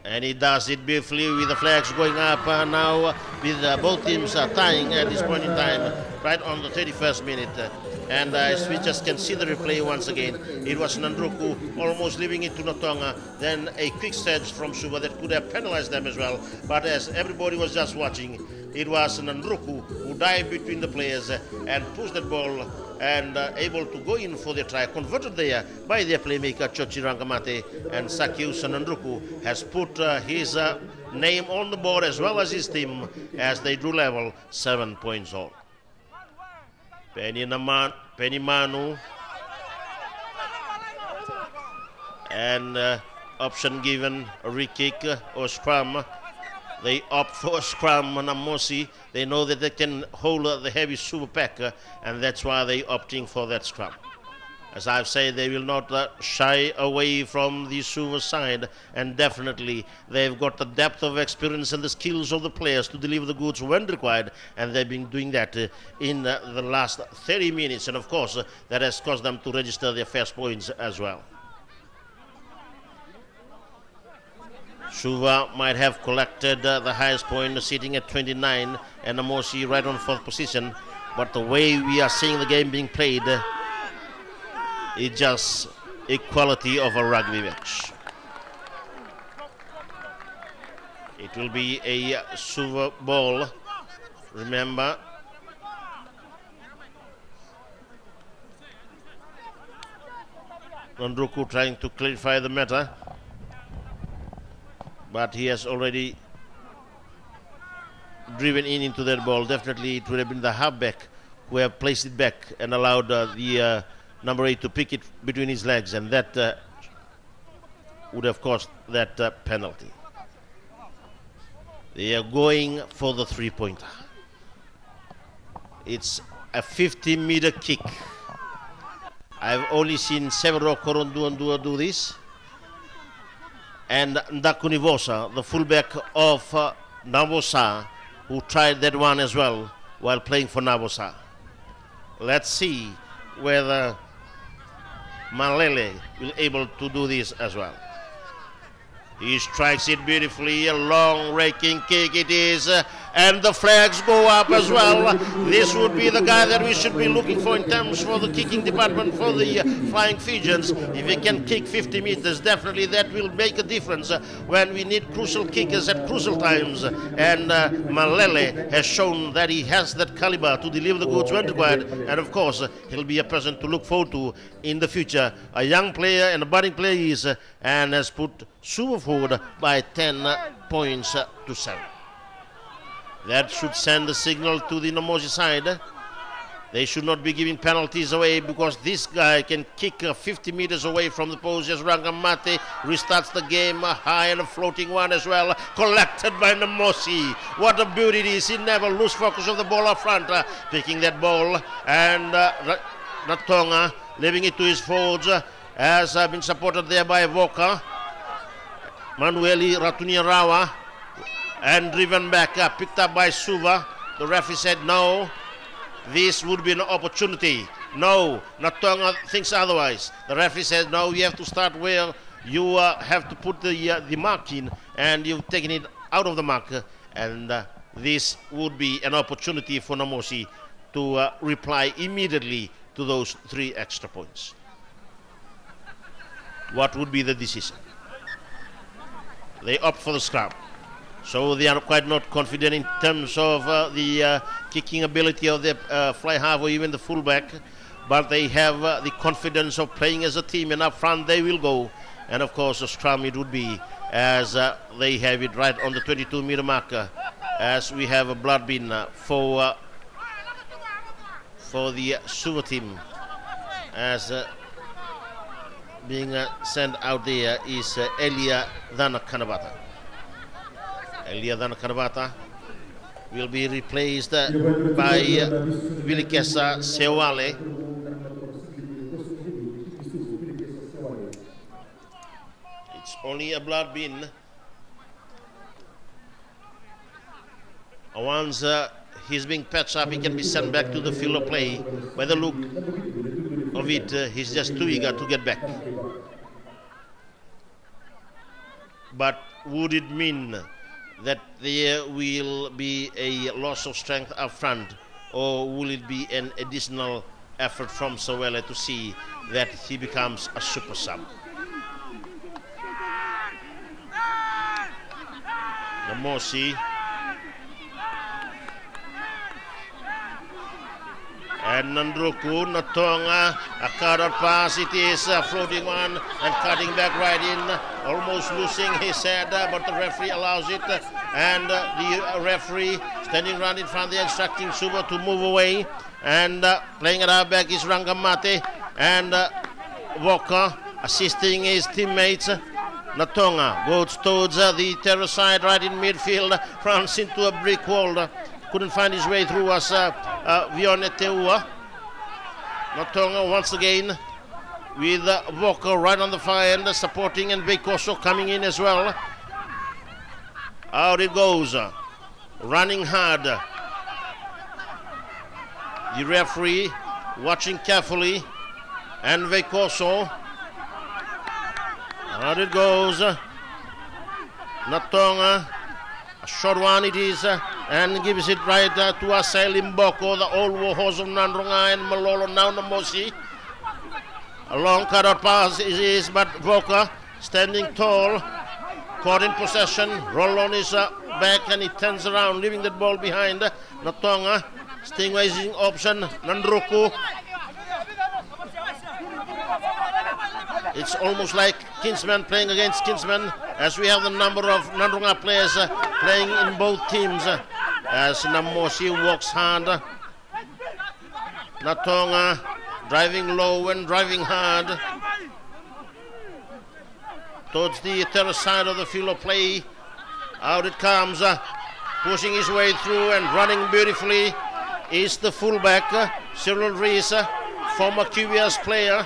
And he does it beautifully with the flags going up now with both teams tying at this point in time, right on the 31st minute. And as we just can see the replay once again, it was Nandruku almost leaving it to Natonga, then a quick surge from Suva that could have penalized them as well. But as everybody was just watching, it was Nandruku who dived between the players and pushed that ball and able to go in for the try, converted there by their playmaker Chochi Rangamate, and Sakius Nandruku has put his name on the board as well as his team as they drew level 7 points all. Penny Manu and option given, a re-kick or scrum. They opt for a scrum on Namosi. They know that they can hold the heavy super pack, and that's why they're opting for that scrum. As I've said, they will not shy away from the Suva side, and definitely they've got the depth of experience and the skills of the players to deliver the goods when required, and they've been doing that in the last 30 minutes, and of course that has caused them to register their first points as well. Suva might have collected the highest point, sitting at 29, and Namosi right on 4th position, but the way we are seeing the game being played, it's just equality of a rugby match. It will be a Suva ball, remember. Nandruku trying to clarify the matter, but he has already driven into that ball. Definitely it would have been the halfback who have placed it back and allowed the number 8 to pick it between his legs, and that would have caused that penalty. They are going for the 3-pointer. It's a 50-meter kick. I've only seen Severo Korondua do this, and Ndakunivosa, the fullback of Navosa, who tried that one as well while playing for Navosa. Let's see whether Malele will able to do this as well. He strikes it beautifully, a long raking kick it is, and the flags go up as well. This would be the guy that we should be looking for in terms for the kicking department for the Flying Fijians. If he can kick 50 meters, definitely that will make a difference when we need crucial kickers at crucial times. And Malele has shown that he has that caliber to deliver the goods when required, and of course he'll be a person to look forward to in the future. A young player and a budding player he is, and has put Suva forward by 10 points to 7. That should send a signal to the Namosi side. They should not be giving penalties away, because this guy can kick 50 meters away from the post. As Rangamate restarts the game high, and a floating one as well, collected by Namosi. What a beauty it is. He never loses focus of the ball up front, picking that ball, and Natonga leaving it to his forwards, has been supported there by Voka. Manueli Ratunirawa, and driven back, picked up by Suva. The referee said no. this would be an opportunity. No, Natonga thinks otherwise. The referee says, no, you have to start where you have to put the mark in, and you've taken it out of the mark. And this would be an opportunity for Namosi to reply immediately to those 3 extra points. What would be the decision? They opt for the scrum. So they are quite not confident in terms of the kicking ability of the fly half or even the fullback, but they have the confidence of playing as a team, and up front they will go. And of course the scrum it would be, as they have it right on the 22-meter marker, as we have a blood bin for the Suva team, as being sent out there is Elia Dana Kanabata. Elia Dana Kanabata will be replaced by Vilikesa Sewale. It's only a blood bin. Once he's being patched up, he can be sent back to the field of play. By the look of it, he's just too eager to get back. But would it mean that there will be a loss of strength up front, or will it be an additional effort from Sewale to see that he becomes a super sub? Namosi and Nandruku, Natonga, a cutter pass, it is floating one and cutting back right in, almost losing his head, but the referee allows it, and the referee standing right in front there instructing Suva to move away, and playing it out back is Rangamate, and Walker assisting his teammates. Natonga goes towards the terror side right in midfield, runs into a brick wall. Couldn't find his way through as Vione Teua. Natonga once again with Walker right on the far end, supporting, and Veikoso coming in as well. Out it goes, running hard. The referee watching carefully, and Veikoso. Out it goes. Natonga, a short one it is, and gives it right to Asai Limboko, the old warhorse of Nandronga, and Malolo now Namosi. A long cutout pass it is, but Voka standing tall, caught in possession, roll on his back, and he turns around, leaving that ball behind. Natonga, sting-raising option, Nandruku. It's almost like Kinsman playing against Kinsman, as we have the number of Nandronga players playing in both teams, as Namosi walks hard. Natonga driving low and driving hard towards the terrace side of the field of play. Out it comes, pushing his way through and running beautifully is the fullback, Cyril Rees, former QBS player,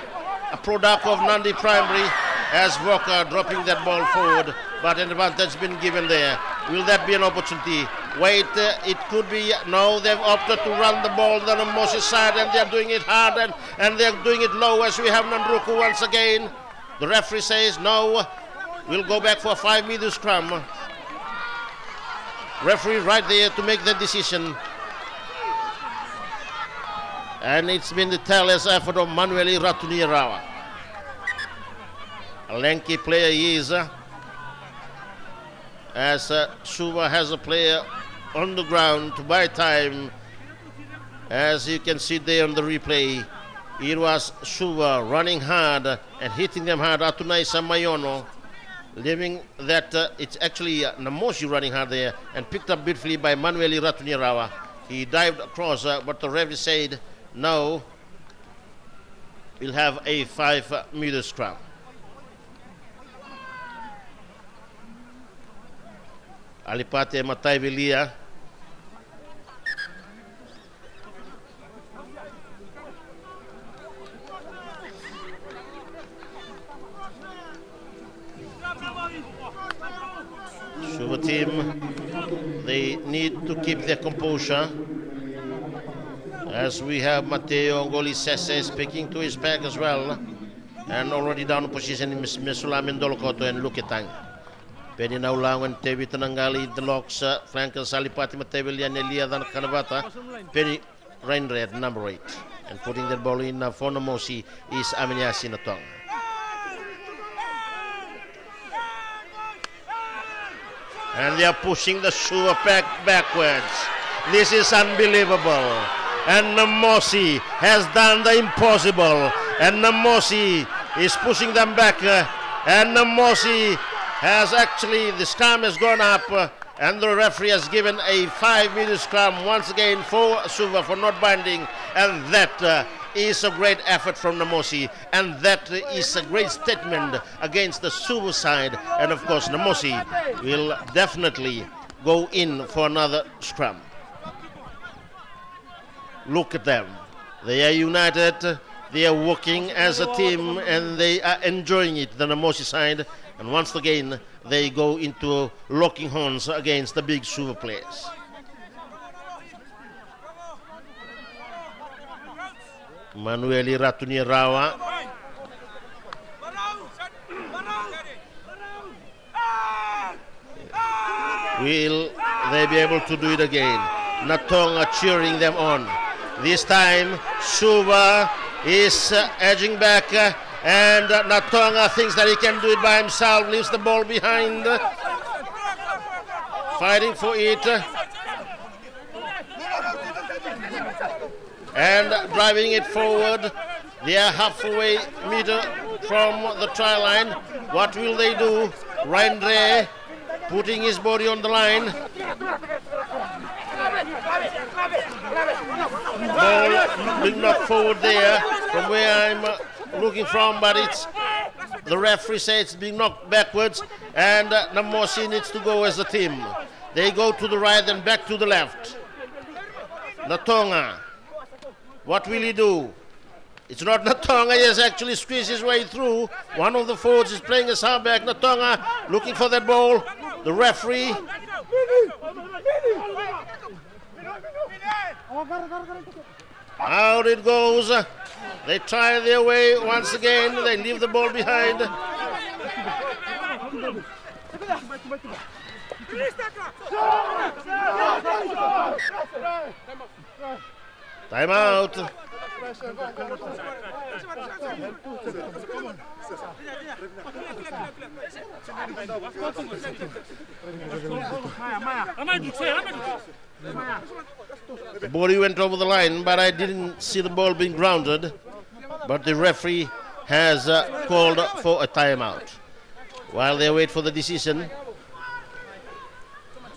a product of Nandi Primary, as Walker dropping that ball forward, but an advantage been given there. Will that be an opportunity? Wait, it could be. No, they've opted to run the ball down on Moses' side, and they're doing it hard, and they're doing it low, as we have Nandruku once again. The referee says no, we'll go back for a 5-meter scrum. Referee right there to make the decision. And it's been the tireless effort of Manueli Ratunirawa. A lanky player he is, as Suva has a player on the ground to buy time. As you can see there on the replay, it was Suva running hard and hitting them hard. Atunai Samayono, leaving that it's actually Namosi running hard there, and picked up beautifully by Manueli Ratunirawa. He dived across, but the referee said no, we'll have a 5-meter scrum. Alipate Matai Velia. Suva team, they need to keep their composure, As we have Mateo Ngoli Sese speaking to his back as well. And already down position in Mesulamin Dolokoto and Lukitang. Pwede na ulangan Tevi Tanangali, the locks, Frankel Salipati Matevilian, Elia Dan Kanavata, Penny Rain Red, number 8. And putting the ball in for Namosi is Aminyasi Natong. And they are pushing the Suva backwards. This is unbelievable. And Namosi has done the impossible. And Namosi is pushing them back. And Namosi has actually, the scrum has gone up. And the referee has given a 5-minute scrum once again for Suva for not binding. And that is a great effort from Namosi. And that is a great statement against the Suva side. And of course, Namosi will definitely go in for another scrum. Look at them. They are united. They are working as a team and they are enjoying it, the Namosi side. And once again, they go into locking horns against the big Suva players. Manueli Ratuni Rawa. Will they be able to do it again? Natonga cheering them on. This time, Suva is edging back. And Natonga thinks that he can do it by himself, leaves the ball behind, fighting for it, and driving it forward. They are halfway meter from the try line. What will they do? Rindre putting his body on the line. Ball being knocked forward there from where I'm looking from, but it's the referee says it's being knocked backwards, and Namosi needs to go as a team. They go to the right and back to the left. Natonga, what will he do? It's not Natonga, he has actually squeezed his way through. One of the forwards is playing as halfback. Natonga looking for that ball. The referee. Out it goes. They try their way once again. They leave the ball behind. Time out. The ball went over the line, but I didn't see the ball being grounded. But the referee has called for a timeout. While they wait for the decision,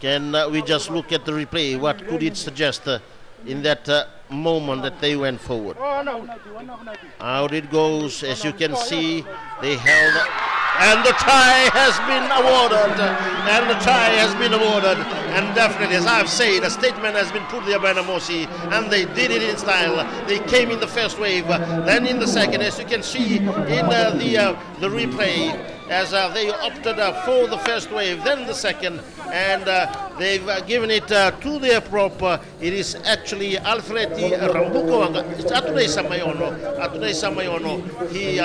can we just look at the replay? What could it suggest in that moment that they went forward? Out it goes. As you can see, they held, and the try has been awarded. And the try has been awarded. And definitely, as I've said, a statement has been put there by Namosi, and they did it in style. They came in the first wave, then in the second, as you can see in the replay, as they opted for the first wave, then the second, and they've given it to their prop. It is actually Alfredi Rambuko. It's Atunei Samayono. He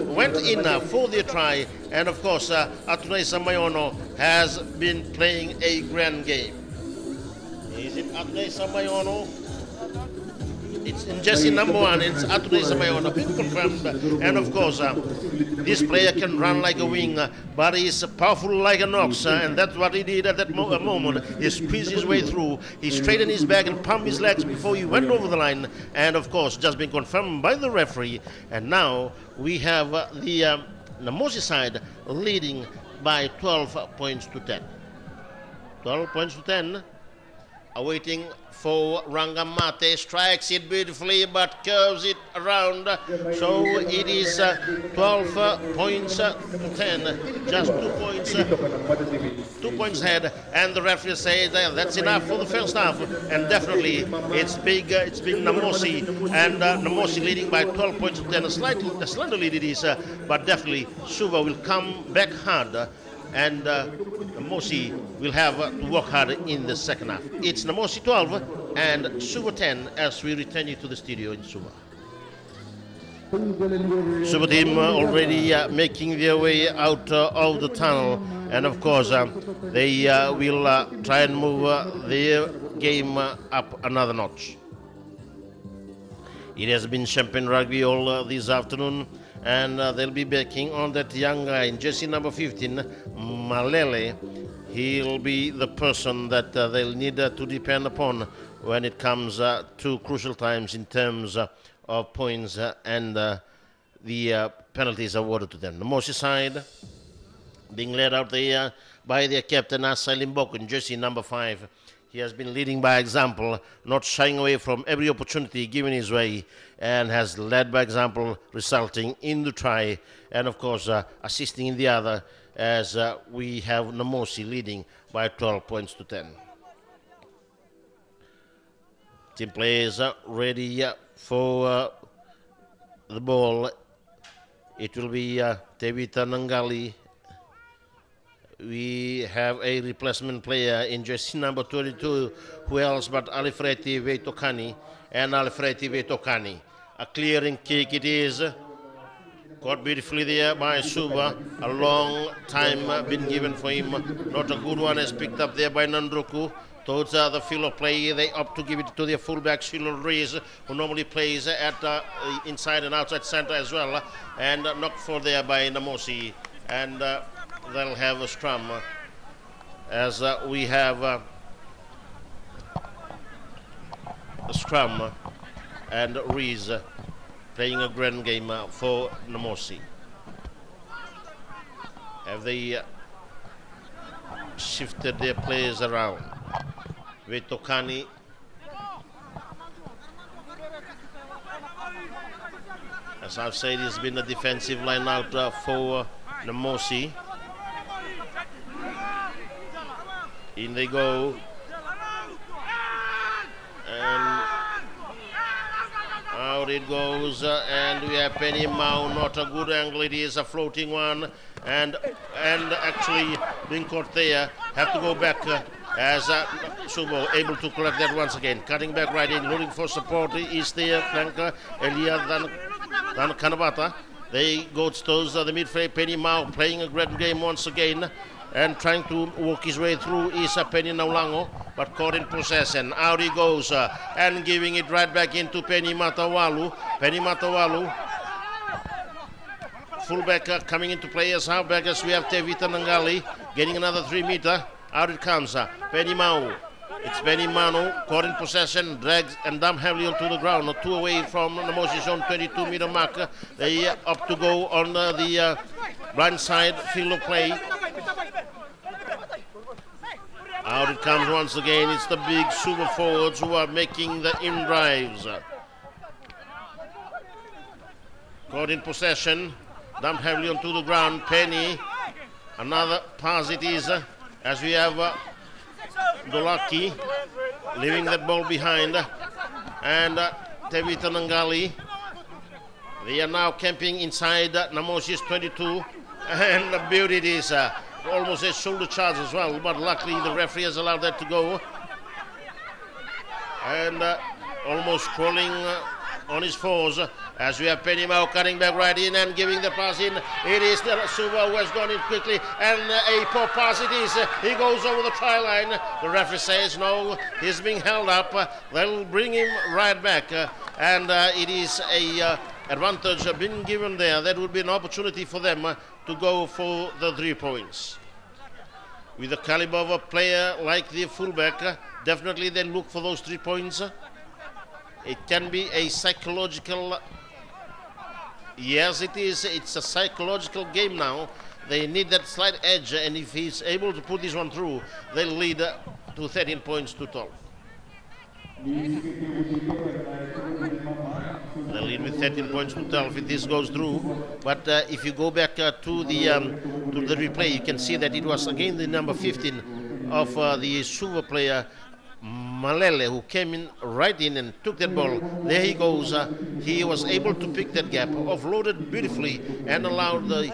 went in for the try, and of course, Atunei Samayono has been playing a grand game. Is it Atunei Samayono? It's in Jesse number 1, it's Atunei Samayono, been confirmed. And of course, this player can run like a wing, but he's powerful like an ox, and that's what he did at that moment. He squeezed his way through, he straightened his back and pumped his legs before he went over the line, and of course, just been confirmed by the referee. And now we have the Namosi side leading by 12 points to 10. 12 points to 10, awaiting for Rangamate, strikes it beautifully but curves it around, so it is 12 points to 10, just 2 points ahead, and the referee says that's enough for the first half, and definitely it's big Namosi, and Namosi leading by 12 points to 10, a slender lead it is, but definitely Suva will come back hard, and Namosi will have to work hard in the second half. It's Namosi 12, and Suva 10 as we return you to the studio in Suva. Suva team already making their way out of the tunnel, and of course they will try and move their game up another notch. It has been Champagne Rugby all this afternoon, and they'll be backing on that young guy in jersey number 15, Malele. He'll be the person that they'll need to depend upon when it comes to crucial times in terms of points and the penalties awarded to them. The Namosi side being led out there by their captain Asa Limboko in jersey number 5. He has been leading by example, not shying away from every opportunity given his way, and has led by example, resulting in the try, and of course assisting in the other, as we have Namosi leading by 12 points to 10. Team players ready for the ball. It will be Tevita Nangali. We have a replacement player in jersey number 22, who else but Alfredi Veitokani, and Alfredi Veitokani. A clearing kick it is. Caught beautifully there by Suva. A long time been given for him. Not a good one is picked up there by Nandruku. Towards the field of play, they opt to give it to their fullback, Shilo Rees, who normally plays at inside and outside center as well. And knocked for there by Namosi. And they'll have a scrum as we have a scrum and Rees playing a grand game for Namosi. Have they shifted their players around? Vetokani as I've said, it's been a defensive line out for Namosi. In they go, and out it goes, and we have Penny Mao. Not a good angle, it is a floating one, and actually being caught there. Have to go back as Suvo able to collect that once again. Cutting back right in, looking for support is there, flanker Elia Dan Kanabata. They go towards the midfield. Penny Mao playing a great game once again, and trying to walk his way through is Penny Naulango, but caught in possession. Out he goes, and giving it right back into Penny Matawalu. Penny Matawalu, fullback coming into play as halfback, as we have Tevita Nangali getting another 3 meter. Out it comes, Penny Mau. It's Penny Manu, caught in possession, drags and dumped heavily onto the ground, not 2 away from Namosi's own 22 meter marker. They up to go on the blind side field of play. Out it comes once again. It's the big super forwards who are making the in drives. Caught in possession, dumped heavily onto the ground. Penny, another pass it is, as we have Dolaki leaving that ball behind, and Tevita Nangali. They are now camping inside Namosi's 22, and the beauty it is. Almost a shoulder charge as well, but luckily the referee has allowed that to go. And almost crawling on his fours, as we have Penny Mao cutting back right in and giving the pass in. It is Suva who has gone in quickly, and a poor pass it is. He goes over the try line. The referee says no, he's being held up. They'll bring him right back, and it is a advantage being given there. That would be an opportunity for them to go for the 3 points. With the caliber of a player like the fullback, definitely they look for those 3 points. It can be a psychological, yes it is, it's a psychological game now. They need that slight edge, and if he's able to put this one through, they'll lead to 13 points to 12. They'll lead with 13 points to 12 if this goes through. But if you go back to the replay, you can see that it was again the number 15 of the Suva player, Malele, who came in right in and took that ball. There he goes. He was able to pick that gap, offloaded beautifully, and allowed the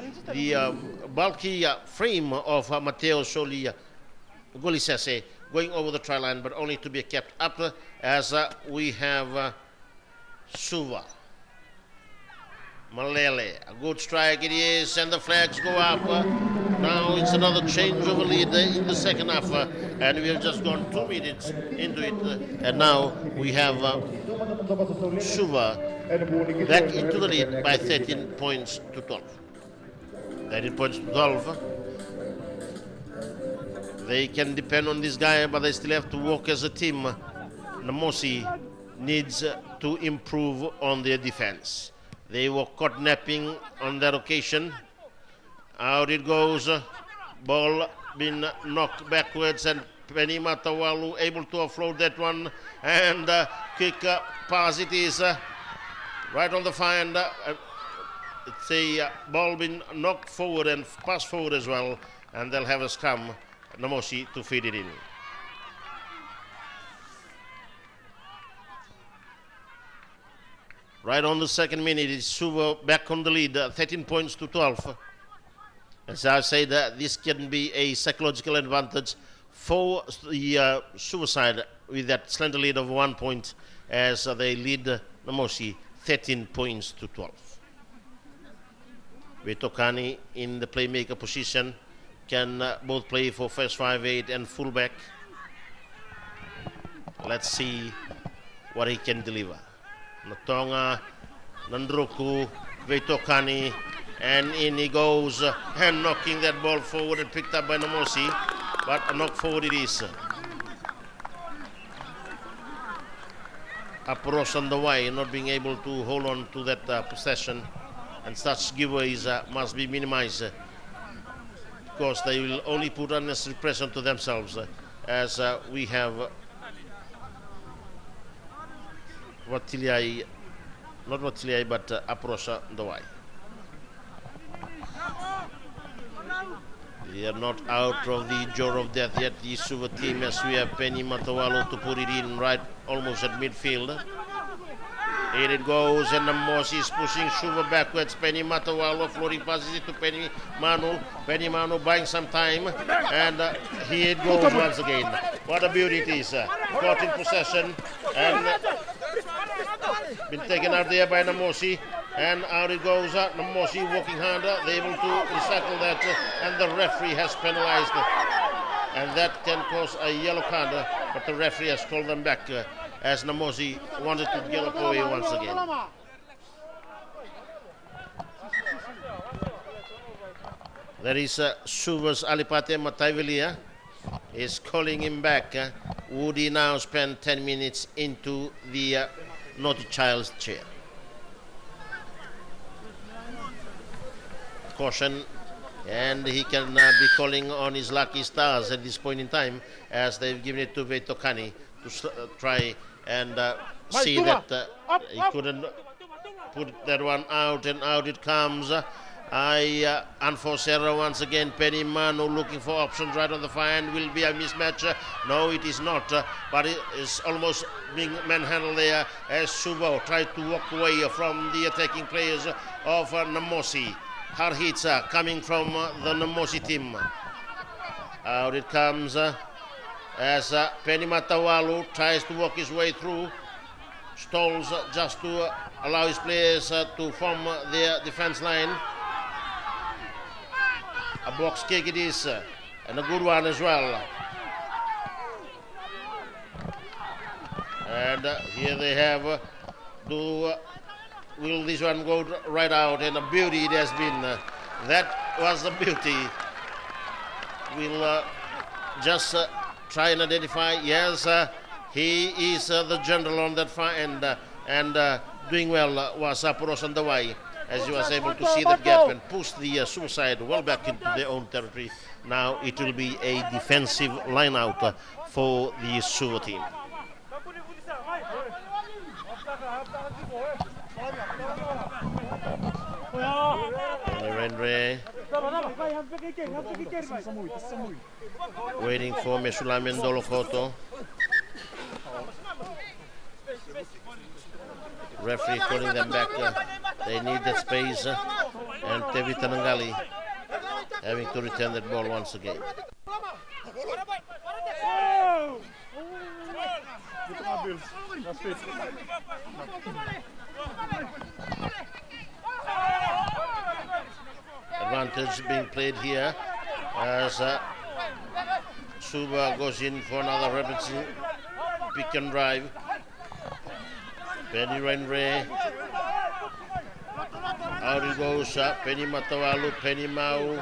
bulky frame of Matteo Golisese going over the try line, but only to be kept up as we have Suva. Malele, a good strike it is, and the flags go up. Now it's another change of a lead in the second half, and we have just gone 2 minutes into it, and now we have Suva back into the lead by 13 points to 12. 13 points to 12. They can depend on this guy, but they still have to work as a team. Namosi needs to improve on their defense. They were caught napping on that occasion. Out it goes. Ball been knocked backwards, and Penny Matawalu able to offload that one. And quick pass it is. Right on the find. It's a ball been knocked forward and passed forward as well. And they'll have a scrum, Namosi, to feed it in. Right on the second minute, it's Suva back on the lead, 13 points to 12. As I said, this can be a psychological advantage for the Suva side with that slender lead of 1 point as they lead Namosi 13 points to 12. Vetokani in the playmaker position can both play for first 5-8 and fullback. Let's see what he can deliver. Natonga, Nandruku, Vetokani, and in he goes, and knocking that ball forward and picked up by Namosi, but a knock forward it is. Aparos on the way, not being able to hold on to that possession, and such giveaways must be minimized. Because they will only put unnecessary pressure to themselves, as we have Watiliai, not Watiliai, but Aprosa Ndawai. They are not out of the jaw of death yet, the Suva team, as we have Penny Matawalu to put it in right almost at midfield. Here it goes, and Namosi is pushing Suva backwards. Penny Matawalu floating passes it to Penny Manu. Penny Manu buying some time, and here it goes once again. What a beauty it is. Caught in possession, and been taken out there by Namosi, and out it goes. Namosi working harder. They're able to recycle that, and the referee has penalized, and that can cause a yellow card, but the referee has called them back. As Namosi wanted to gallop away once again. There is Suva's Alipate Mataivelia is calling him back. Would he now spend 10 minutes into the naughty child's chair? Caution, and he can be calling on his lucky stars at this point in time, as they've given it to Vetokani to try and see that he couldn't put that one out, and out it comes. Unforced error once again. Penny Manu looking for options right on the far end. Will be a mismatch. No, it is not, but it is almost being manhandled there as Suva tried to walk away from the attacking players of Namosi. Hard hits coming from the Namosi team. Out it comes. As Penny Matawalu tries to work his way through, stalls just to allow his players to form their defense line. A box kick it is, and a good one as well. And here they have, will this one go right out? And a beauty it has been. That was a beauty. We'll just try and identify. Yes, he is the general on that far end, and doing well was Apuros on the way, as he was able to see that gap and push the Suicide well back into their own territory. Now it will be a defensive line out for the Suva team. Rendre waiting for Mesulamen Dolokoto. Referee calling them back. They need that space, and Tevi Tanangali having to return that ball once again. Advantage being played here as Suva goes in for another Robinson pick and drive. Penny Renre. Out it goes, Penny Matawalu, Penny Mau.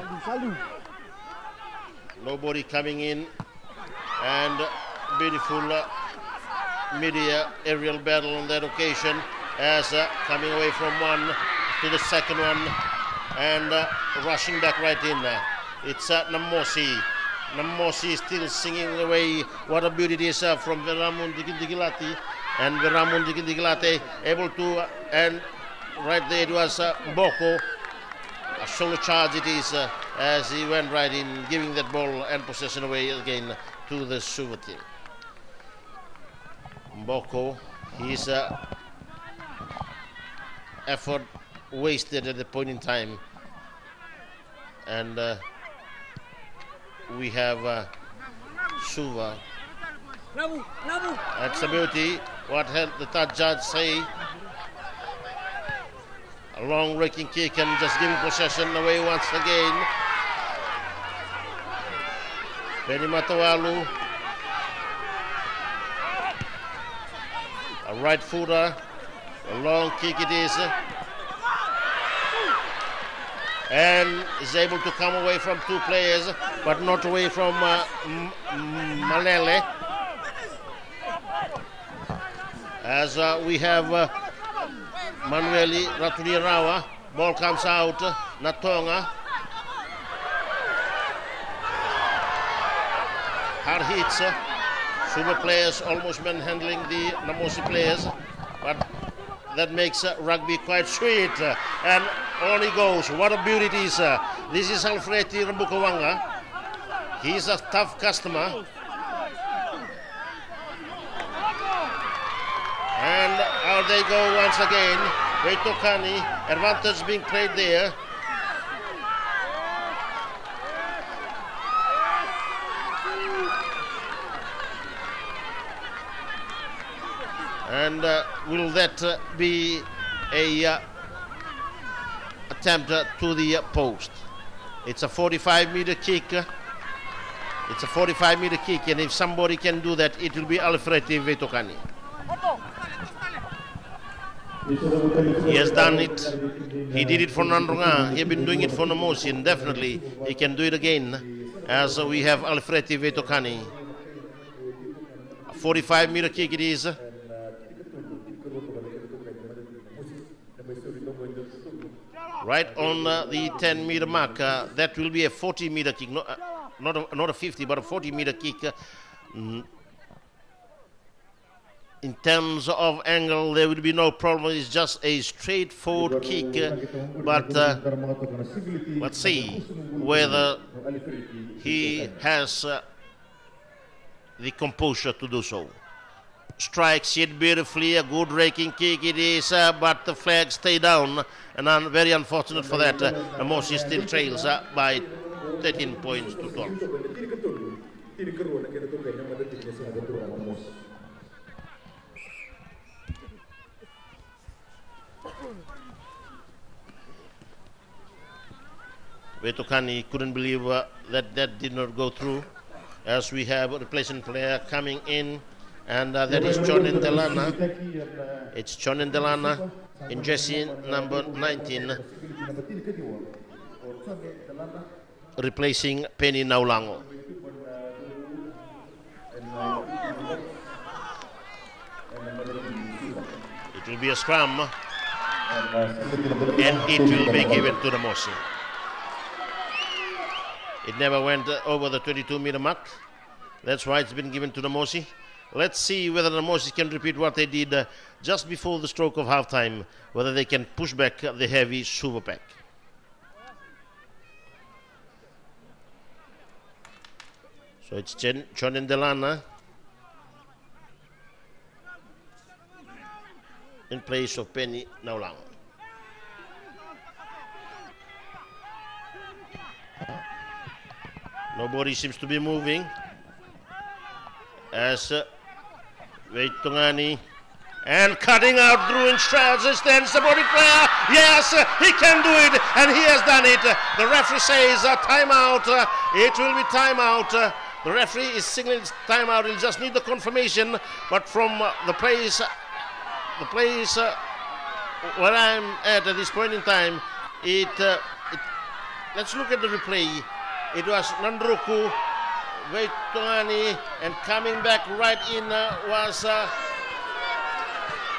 Nobody coming in. And beautiful media aerial battle on that occasion as coming away from one to the second one and rushing back right in. It's Namosi. Namosi still singing away. What a beauty it is from Veramun Digilati. And Veramun Digilati able to, and right there it was Boko. A solo charge it is as he went right in, giving that ball and possession away again to the Suva team. Boko, his effort wasted at the point in time. And we have Suva. That's a beauty. What had the third judge say? A long raking kick and just giving possession away once again. Penny Matawalu. A right footer. A long kick it is. And is able to come away from two players, but not away from Malele. As we have Manueli Ratunirawa, ball comes out, Natonga. Hard hits, Suva players almost manhandling the Namosi players, but that makes rugby quite sweet. And on he goes, what a beauty it is. This is Alfredi Rambukawanga. He's a tough customer. And out they go once again. Veitokani, advantage being played there. And will that be a attempt to the post? It's a 45-meter kick. It's a 45-meter kick, and if somebody can do that, it will be Alfredi Veitokani. He has done it. He did it for Nandronga. He has been doing it for Namosi, and definitely he can do it again as we have Alfredi Veitokani. A 45-meter kick it is. Right on the 10-meter mark. That will be a 40-meter kick. Not a 50, but a 40-meter kick. In terms of angle, there will be no problem. It's just a straightforward kick. But let's see whether he has the composure to do so. Strikes it beautifully. A good raking kick it is, but the flag stay down. And very unfortunate for that. Namosi still trails by 13 points to 12. Veitokani couldn't believe that did not go through, as we have a replacement player coming in, and that is Chonen Delana. It's Chonen Delana in jersey number 19, replacing Penny Naulango. It will be a scrum, and it will be given to Namosi. It never went over the 22-meter mark. That's why it's been given to Namosi. Let's see whether Namosi can repeat what they did just before the stroke of halftime, whether they can push back the heavy Suva pack. So it's Chonen Delana in place of Penny Naulang. Nobody seems to be moving as Veitongani. And cutting out Druin Strauss, stands the body player. Yes, he can do it, and he has done it. The referee says timeout. It will be timeout. The referee is signaling timeout. He'll just need the confirmation. But from the place where I'm at this point in time, let's look at the replay. It was Nandruku, Veitongani, and coming back right in was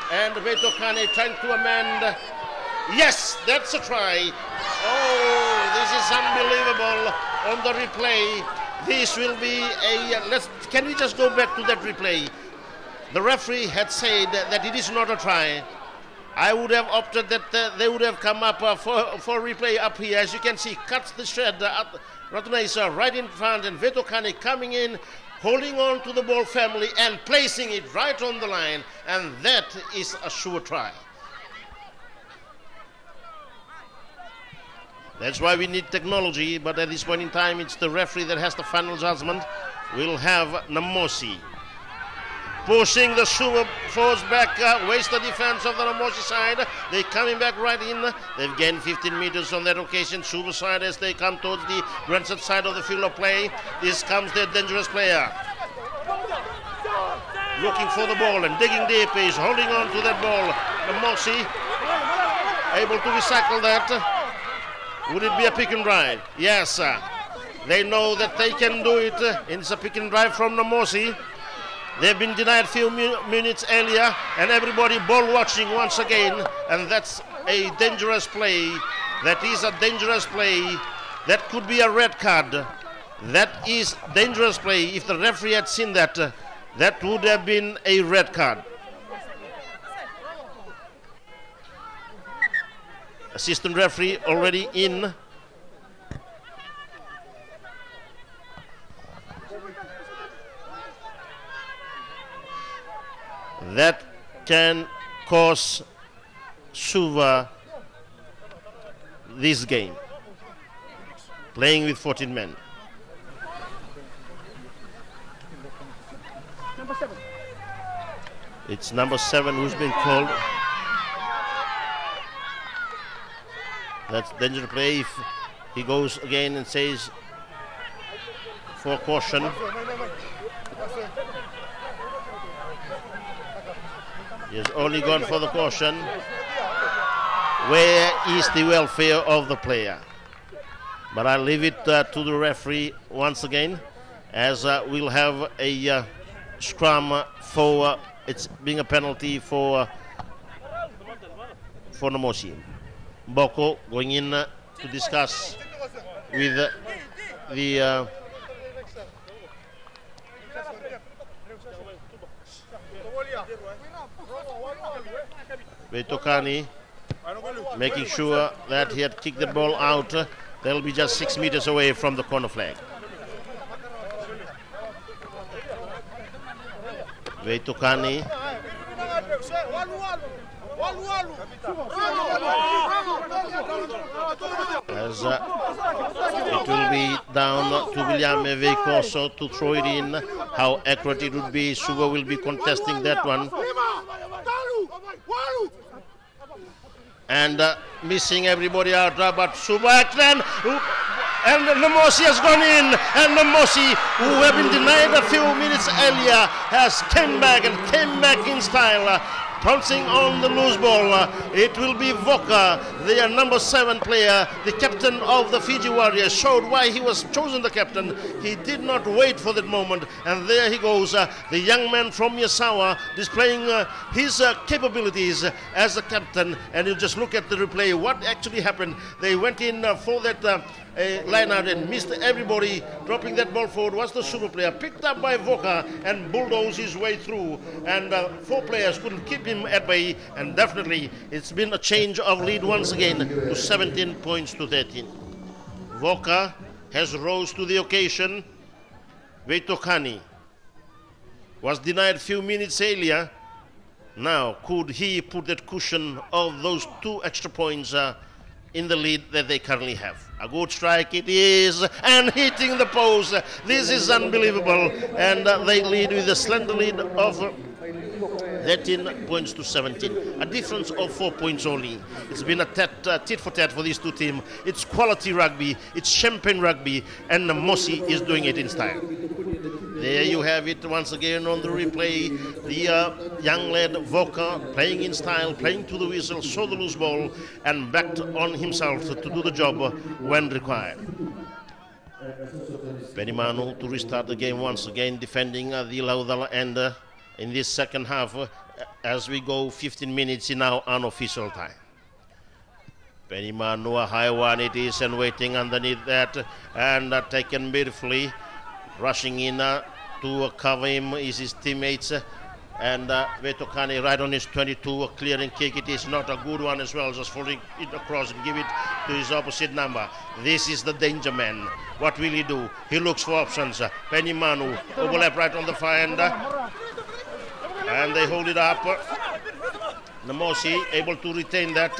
and Veitongani trying to amend. Yes, that's a try. Oh, this is unbelievable on the replay. This will be a can we just go back to that replay? The referee had said that it is not a try. I would have opted that they would have come up for replay up here. As you can see, cuts the shed. Ratunesa right in front, and Veitongani coming in, holding on to the ball family and placing it right on the line. And that is a sure try. That's why we need technology, but at this point in time, it's the referee that has the final judgment. We'll have Namosi pushing the Suva forwards back, waste the defense of the Namosi side. They're coming back right in. They've gained 15 meters on that occasion. Suva side as they come towards the Grandson side of the field of play. This comes their dangerous player. Looking for the ball and digging deep. He's holding on to that ball. Namosi able to recycle that. Would it be a pick and drive? Yes. They know that they can do it. It's a pick and drive from Namosi. They've been denied a few minutes earlier, and everybody ball watching once again, and that's a dangerous play. That is a dangerous play. That could be a red card. That is dangerous play. If the referee had seen that, that would have been a red card. Assistant referee already in. That can cost Suva this game. Playing with 14 men. It's number 7 who's been called. That's dangerous play if he goes again and says for caution. He has only gone for the caution. Where is the welfare of the player? But I'll leave it to the referee once again, as we'll have a scrum for it's being a penalty for Namosi. Boko going in to discuss with the Veitongani, making sure that he had kicked the ball out. They'll be just 6 meters away from the corner flag. Veitongani. As it will be down to William Veikoso to throw it in. How accurate it would be. Suva will be contesting that one. And missing everybody out, but Suva and Namosi has gone in, and Namosi, who have been denied a few minutes earlier, has came back in style, pouncing on the loose ball. It will be Voka, their number 7 player, the captain of the Fiji Warriors, showed why he was chosen the captain. He did not wait for that moment, and there he goes, the young man from Yasawa, displaying his capabilities as a captain. And you just look at the replay, what actually happened. They went in for that line out and missed everybody. Dropping that ball forward was the super player, picked up by Voka and bulldozed his way through, and 4 players couldn't keep him at bay. And definitely it's been a change of lead once again to 17 points to 13. Voka has rose to the occasion. Veitongani was denied a few minutes earlier. Now could he put that cushion of those 2 extra points in the lead that they currently have? A good strike it is, and hitting the post. This is unbelievable, and they lead with a slender lead of 13 points to 17. A difference of 4 points only. It's been a tit for tat for these two teams. It's quality rugby, it's champagne rugby, and Namosi is doing it in style. There you have it once again on the replay. The young lad Voka playing in style, playing to the whistle, saw the loose ball, and backed on himself to do the job when required. Penimanu to restart the game once again, defending the Laudala end in this second half as we go 15 minutes in our unofficial time. Penimanu, a high one it is, and waiting underneath that, and taken beautifully. Rushing in to cover him is his teammates, and Vetokani right on his 22, a clearing kick. It is not a good one as well, just folding it across and give it to his opposite number. This is the danger man. What will he do? He looks for options. Penimanu, overlap right on the far end, and they hold it up. Namosi able to retain that.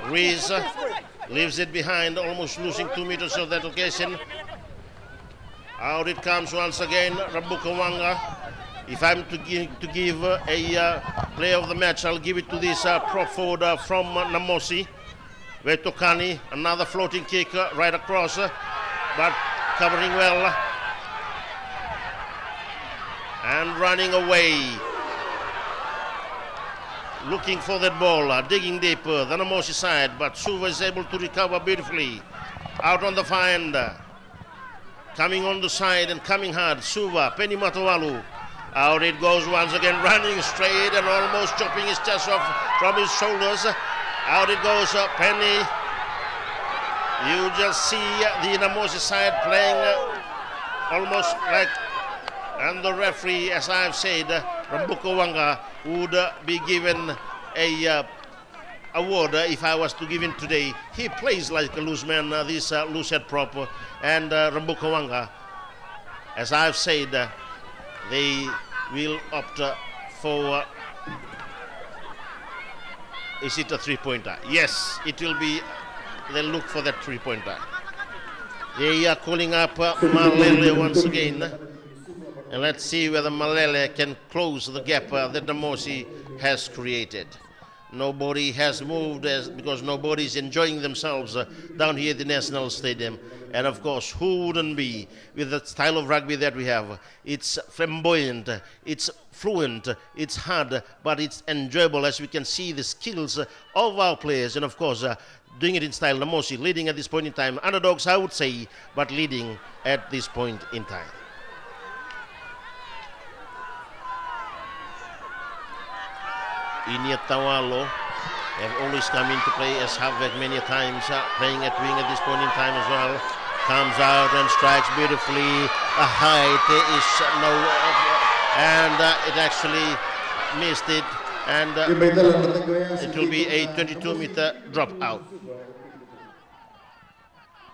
Rees leaves it behind, almost losing 2 meters of that occasion. Out it comes once again, Rabukawanga. If I'm to give a player of the match, I'll give it to this prop forward from Namosi. Vetokani, another floating kick right across, but covering well. And running away. Looking for that ball, digging deeper, the Namosi side, but Suva is able to recover beautifully. Out on the far end. Coming on the side and coming hard, Suva, Penny Matawalu. Out it goes once again, running straight and almost chopping his chest off from his shoulders. Out it goes, Penny. You just see the Namosi side playing almost like, and the referee, as I've said, Rambukawanga would be given a award if I was to give him today. He plays like a loose man, this loose head prop, and Rambukawanga, as I've said, they will opt for, is it a three-pointer? Yes, it will be, they'll look for that three-pointer. They are calling up Malele once again, and let's see whether Malele can close the gap that Namosi has created. Nobody has moved because nobody is enjoying themselves down here at the National Stadium. And of course, who wouldn't be with the style of rugby that we have? It's flamboyant, it's fluent, it's hard, but it's enjoyable as we can see the skills of our players. And of course, doing it in style. Namosi leading at this point in time. Underdogs, I would say, but leading at this point in time. Inia Tawalo have always come into play as halfback many times, playing at wing at this point in time as well. Comes out and strikes beautifully. A height is no, and it actually missed it, and it will be a 22-meter drop out.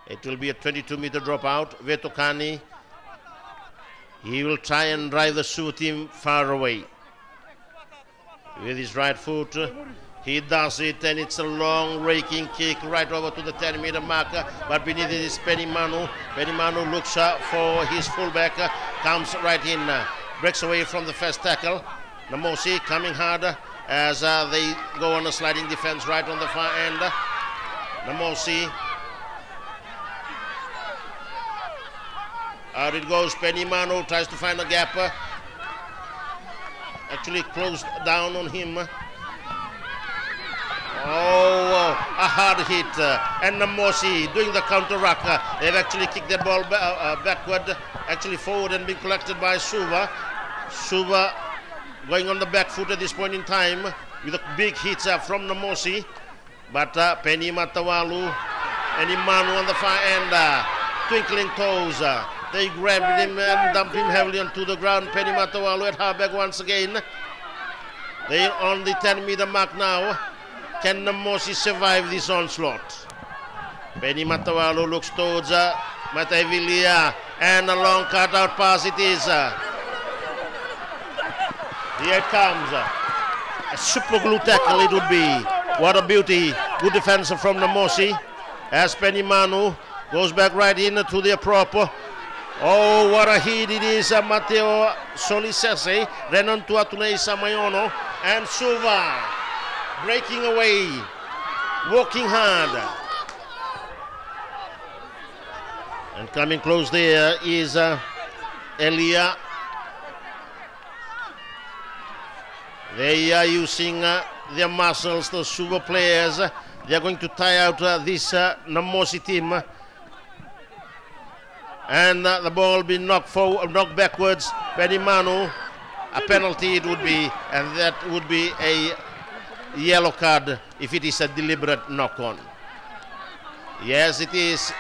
It will be a 22-meter drop out. Vetokani, he will try and drive the Sioux team far away. With his right foot, he does it, and it's a long raking kick right over to the 10-meter marker, but beneath it is Penimanu. Penimanu looks for his fullback, comes right in, breaks away from the first tackle. Namosi coming hard as they go on a sliding defense right on the far end. Namosi. Out it goes, Penimanu tries to find a gap. Actually closed down on him. Oh, a hard hit. And Namosi doing the counter-ruck. They've actually kicked that ball backward, actually forward, and been collected by Suva. Suva going on the back foot at this point in time with a big hit from Namosi. But Penny Matawalu and Imanu on the far end, twinkling toes. They grabbed him and dumped him heavily onto the ground. Penny Matawalu at halfback once again. They're on the 10-meter mark now. Can Namosi survive this onslaught? Penny Matawalu looks towards Mataivilia, and a long cut-out pass it is. Here it comes. A super glue tackle it would be. What a beauty. Good defense from Namosi. As Penimanu goes back right in to the prop. Oh, what a hit it is, Matteo Solisese. Renan Tuatune Samayono. And Suva breaking away, working hard. And coming close there is Elia. They are using their muscles, the Suva players. They are going to tie out this Namosi team. And the ball being knocked backwards. Benimanu, a penalty it would be, and that would be a yellow card if it is a deliberate knock-on. Yes, it is.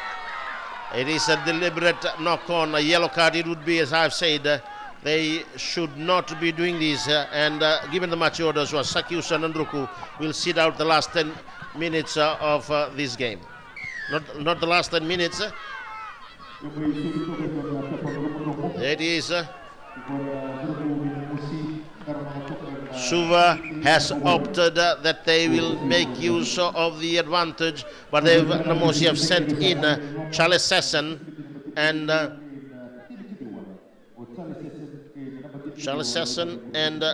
It is a deliberate knock-on, a yellow card it would be, as I've said. They should not be doing this, and given the match orders, Sakiusa Nandruku will sit out the last 10 minutes of this game. Not the last 10 minutes. It is. Suva has opted that they will make use of the advantage, but Namosi have sent in Charles Sesson and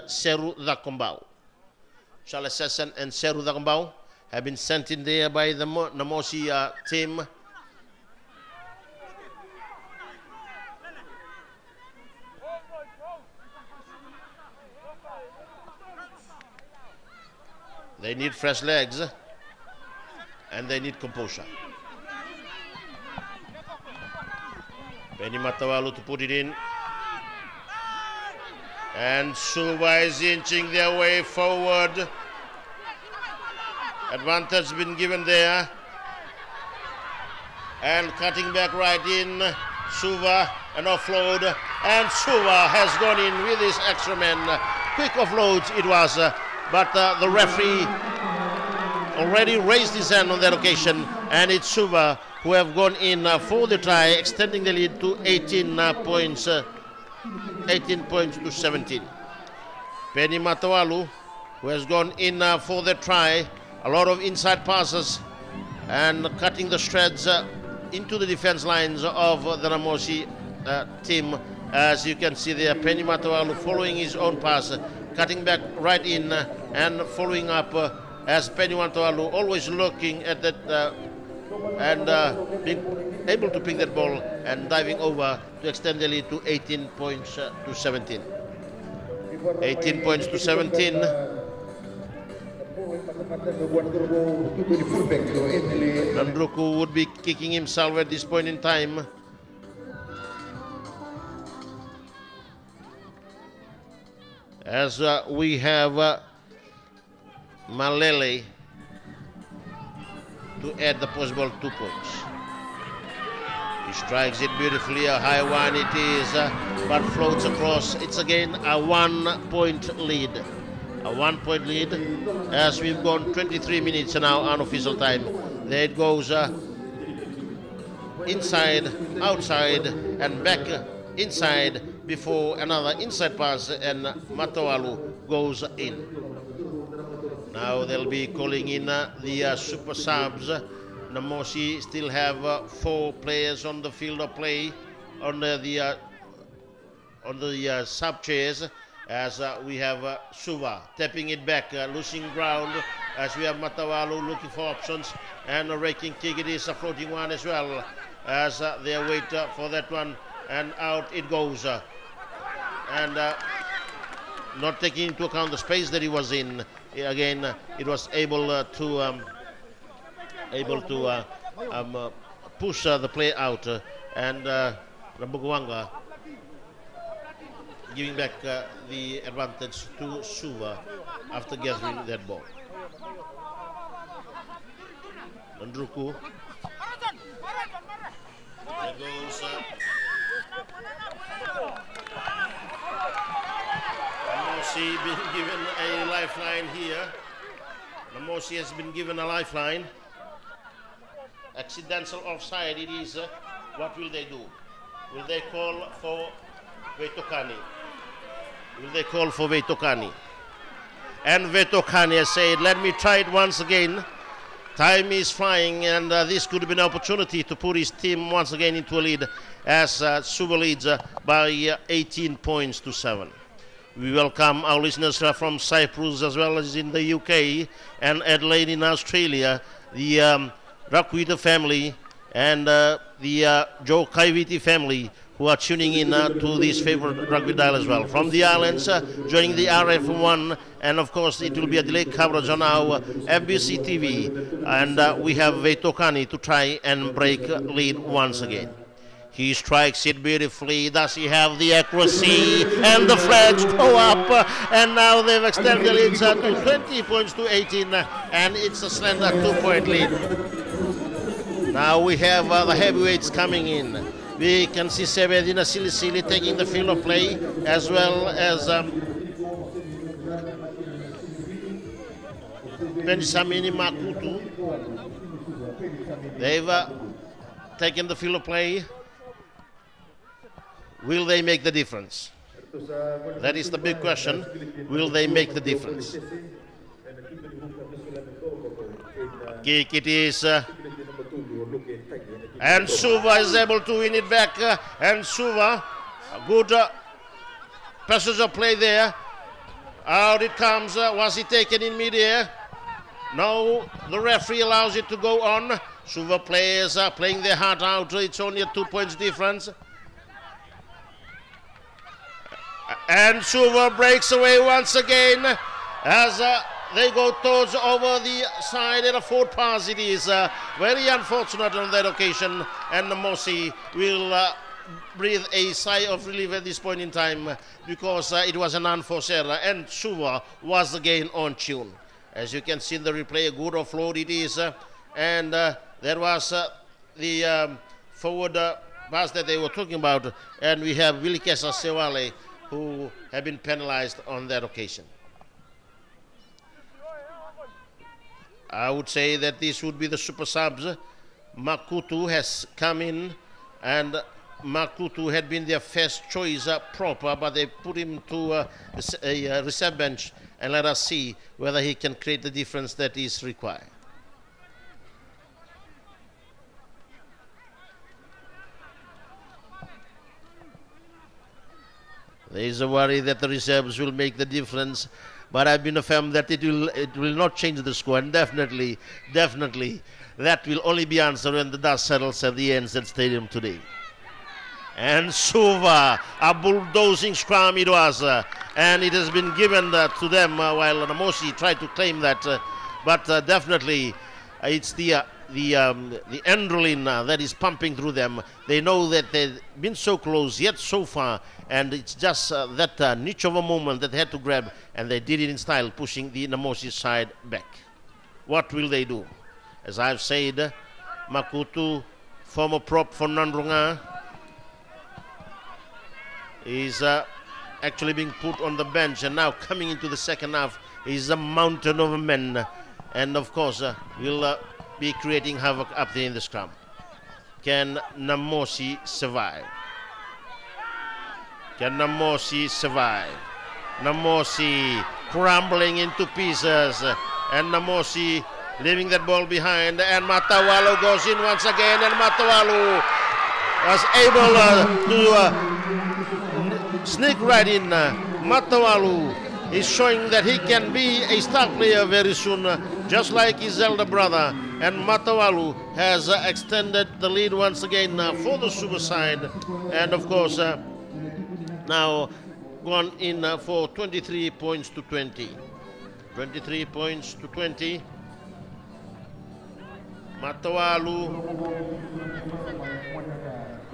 Seru Dakombau. Charles Sesson and Seru Dakombau have been sent in there by the Namosi team. They need fresh legs and they need composure. Benny Matawalu to put it in. And Suva is inching their way forward. Advantage been given there. And cutting back right in. Suva, an offload. And Suva has gone in with his extra man. Quick offloads it was. But the referee already raised his hand on that occasion, and it's Suva who have gone in for the try, extending the lead to 18 points to 17. Penny Matawalu, who has gone in for the try, a lot of inside passes and cutting the shreds into the defense lines of the Namosi team. As you can see there, Penny Matawalu following his own pass, cutting back right in and following up as Penny Matawalu always looking at that and being able to pick that ball and diving over to extend the lead to 18 points to 17. 18 points to 17. Nandruku would be kicking himself at this point in time. As we have Malele to add the possible 2 points. He strikes it beautifully, a high one it is, but floats across. It's again a 1 point lead. A 1 point lead as we've gone 23 minutes now unofficial time. There it goes inside, outside, and back inside before another inside pass, and Matawalu goes in. Now they'll be calling in the super subs. Namosi still have 4 players on the field of play on the sub chairs, as we have Suva tapping it back, losing ground, as we have Matawalu looking for options, and a raking kick. It is a floating one as well, as they wait for that one, and out it goes. And not taking into account the space that he was in, again it was able to push the play out, and Rambuguanga giving back the advantage to Suva after gathering that ball. Nandruku. There goes Namosi being given a lifeline here. Namosi has been given a lifeline. Accidental offside it is. What will they do? Will they call for Vetokani? Will they call for Vetokani? And Vetokani has said, let me try it once again. Time is flying, and this could be an opportunity to put his team once again into a lead as Suva leads by 18 points to 7. We welcome our listeners from Cyprus as well as in the UK and Adelaide in Australia, the Rakwita family and the Joe Kaiviti family who are tuning in to this favorite rugby dial as well. From the islands, joining the RF1, and of course it will be a delayed coverage on our FBC TV, and we have Veitokani to try and break lead once again. He strikes it beautifully. Does he have the accuracy? And the flags go up, and now they've extended the lead to 20 points to 18, and it's a slender 2-point lead. Now we have the heavyweights coming in. We can see Sebedina Silisili taking the field of play, as well as Benjamin Makutu. They've taken the field of play. Will they make the difference? That is the big question. Will they make the difference? Kick it is. And Suva is able to win it back. And Suva, a good passage of play there. Out it comes. Was it taken in midair? No, the referee allows it to go on. Suva players are playing their heart out. It's only a 2 points difference. And Suva breaks away once again as they go towards over the side at a forward pass. It is very unfortunate on that occasion, and Namosi will breathe a sigh of relief at this point in time because it was an unforced error, and Suva was again on tune. As you can see in the replay, a good offload it is, and there was the forward pass that they were talking about, and we have Wilikesa Sewale who have been penalized on that occasion. I would say that this would be the super subs. Makutu has come in, and Makutu had been their first choice proper, but they put him to a reserve bench, and let us see whether he can create the difference that is required. There is a worry that the reserves will make the difference, but I've been affirmed that it will not change the score, and definitely that will only be answered when the dust settles at the ANZ Stadium today. And Suva, a bulldozing scrum it was, and it has been given to them while Namosi tried to claim that, but definitely it's the adrenaline that is pumping through them. They know that they've been so close yet so far, and it's just that niche of a moment that they had to grab, and they did it in style, pushing the Namosi side back. What will they do? As I've said, Makutu, former prop for Nandrunga, is actually being put on the bench, and now coming into the second half is a mountain of men, and of course will be creating havoc up there in the scrum. Can Namosi survive? Can Namosi survive? Namosi crumbling into pieces, and Namosi leaving that ball behind, and Matawalu goes in once again, and Matawalu was able to sneak right in. Matawalu is showing that he can be a star player very soon, just like his elder brother. And Matawalu has extended the lead once again for the Suva side, and of course now gone in for 23 points to 20. 23 points to 20. Matawalu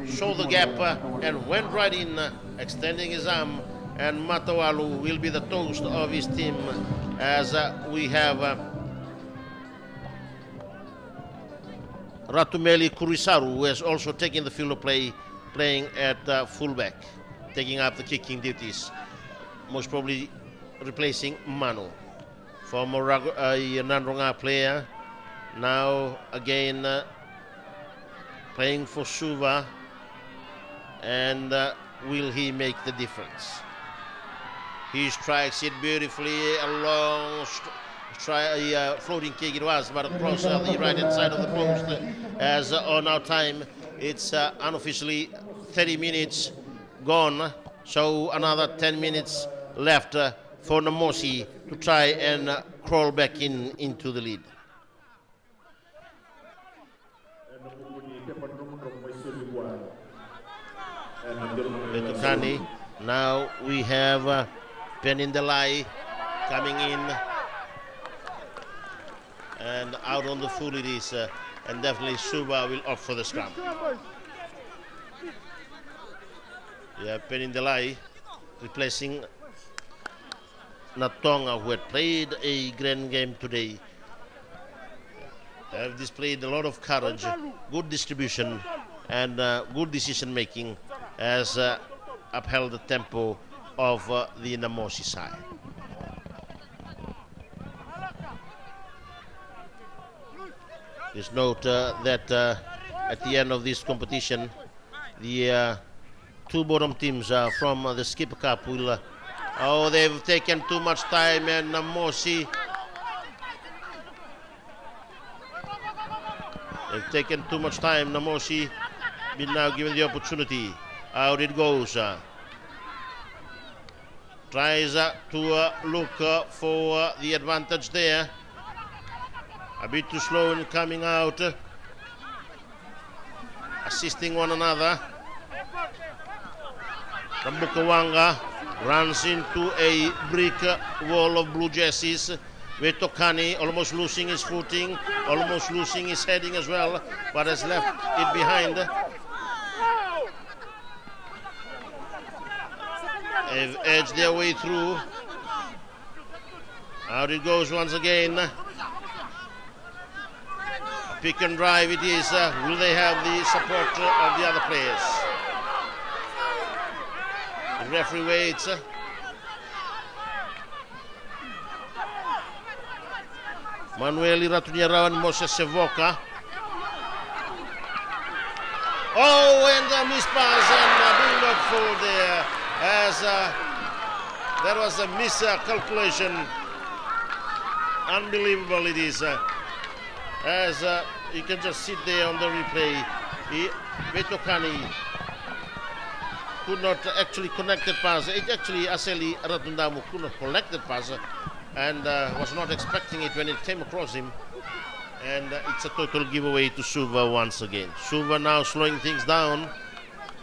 showed the gap and went right in, extending his arm, and Matawalu will be the toast of his team as we have Ratumeli Kurisaru, who has also taken the field of play, playing at fullback, taking up the kicking duties, most probably replacing Manu. Former Nandrunga player, now again playing for Suva, and will he make the difference? He strikes it beautifully, a try a floating kick it was, but across the right hand side of the post. As on our time, it's unofficially 30 minutes gone, so another 10 minutes left for Namosi to try and crawl back into the lead. Betokani. Now we have Penindalai coming in, and out on the full it is, and definitely Suva will opt for the scrum. Yeah, Penindalai replacing Natonga, who had played a grand game today. Have displayed a lot of courage, good distribution, and good decision making as upheld the tempo of the Namosi side. Please note that at the end of this competition, the two bottom teams from the Skipper Cup will... oh, they've taken too much time, and Namosi... they've taken too much time. Namosi been now given the opportunity. Out it goes. Tries to look for the advantage there. A bit too slow in coming out. Assisting one another. Rambukawanga runs into a brick wall of blue jerseys. Betokani almost losing his footing, almost losing his heading as well, but has left it behind. They've edged their way through. Out it goes once again. Pick and drive it is. Will they have the support of the other players? The referee waits. Manuel Ratuniarawan, Moses Sevoka. Oh, and a miss pass and being not full there, as there was a miscalculation. Unbelievable it is. As you can just sit there on the replay. Betokani could not actually connect the pass. It actually, Aseli Ratundamu could not collect the pass and was not expecting it when it came across him. And it's a total giveaway to Suva once again. Suva now slowing things down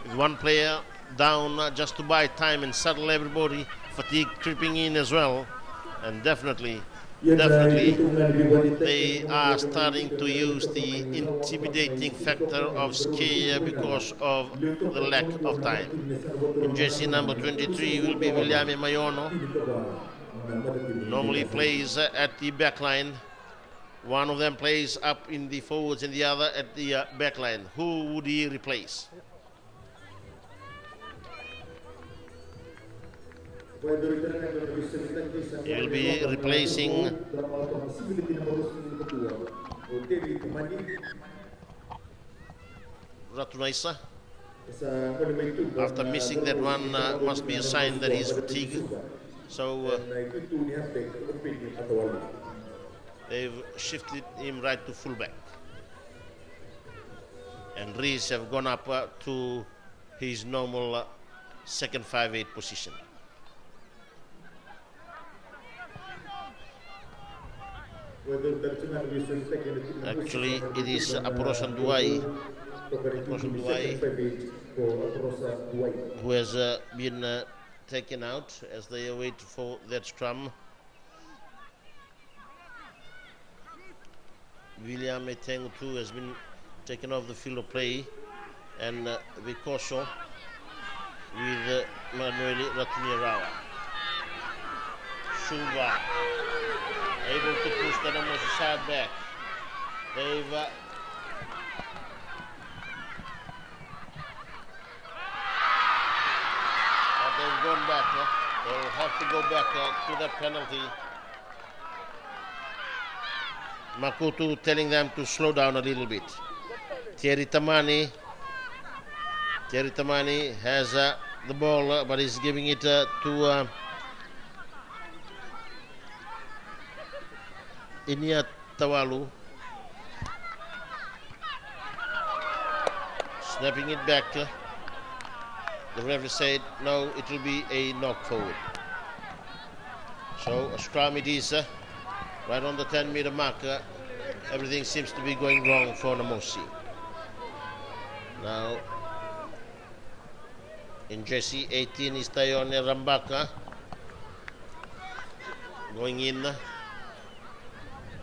with one player down just to buy time and settle everybody. Fatigue creeping in as well. And definitely they are starting to use the intimidating factor of scare because of the lack of time. In jersey number 23 will be Williame Mayono. Normally plays at the back line. One of them plays up in the forwards and the other at the back line. Who would he replace? He will be replacing Ratunaisa. After missing that one, must be a sign that he's fatigued. So they've shifted him right to fullback. And Rees have gone up to his normal second 5'8" position. Actually, it is Aporosan Duai who has been taken out as they await for that scrum. William Etengu too has been taken off the field of play, and Vicoso with Manuel Ratuniarawa. Suva able to push the Namosi side back. They've gone back. They'll have to go back to that penalty. Makutu telling them to slow down a little bit. Thierry Tamani has the ball, but he's giving it to Inia Tawalu. Snapping it back. The referee said no, it will be a knock forward. So a scrum it is, right on the 10-meter marker. Everything seems to be going wrong for Namosi. Now, in jersey 18 is Tayone Rambaka. Going in,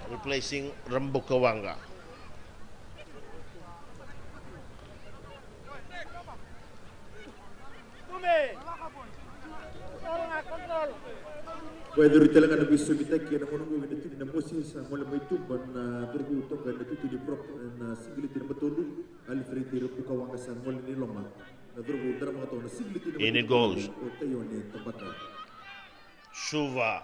replacing Rambuka Wanga. Pwede rin talaga nabiso bitak kaya namunong gawin natin na Moses mula may tuban na turbuto ka natuto ni Prop na singliti na matulog Alfred Tiro Pukawanga sa mula ni Loma na turbuto na mga to na singliti na matulog. In it goes. O tayo ni Tabata. Suva,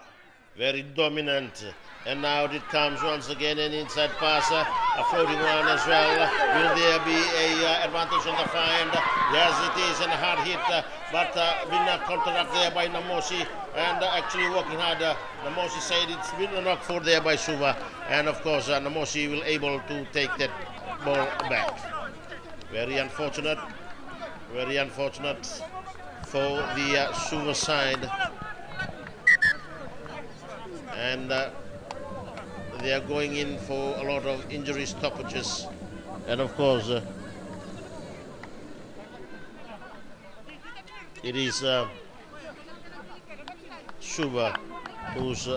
very dominant. And now it comes once again an inside passer, a floating one as well. Will there be a advantage on the find? Yes, it is, and a hard hit, but been countered there by Namosi, and actually working hard. Namosi said it's been a knock for there by Suva, and of course Namosi will able to take that ball back. Very unfortunate for the Suva side, and they are going in for a lot of injury stoppages, and of course it is Suva who's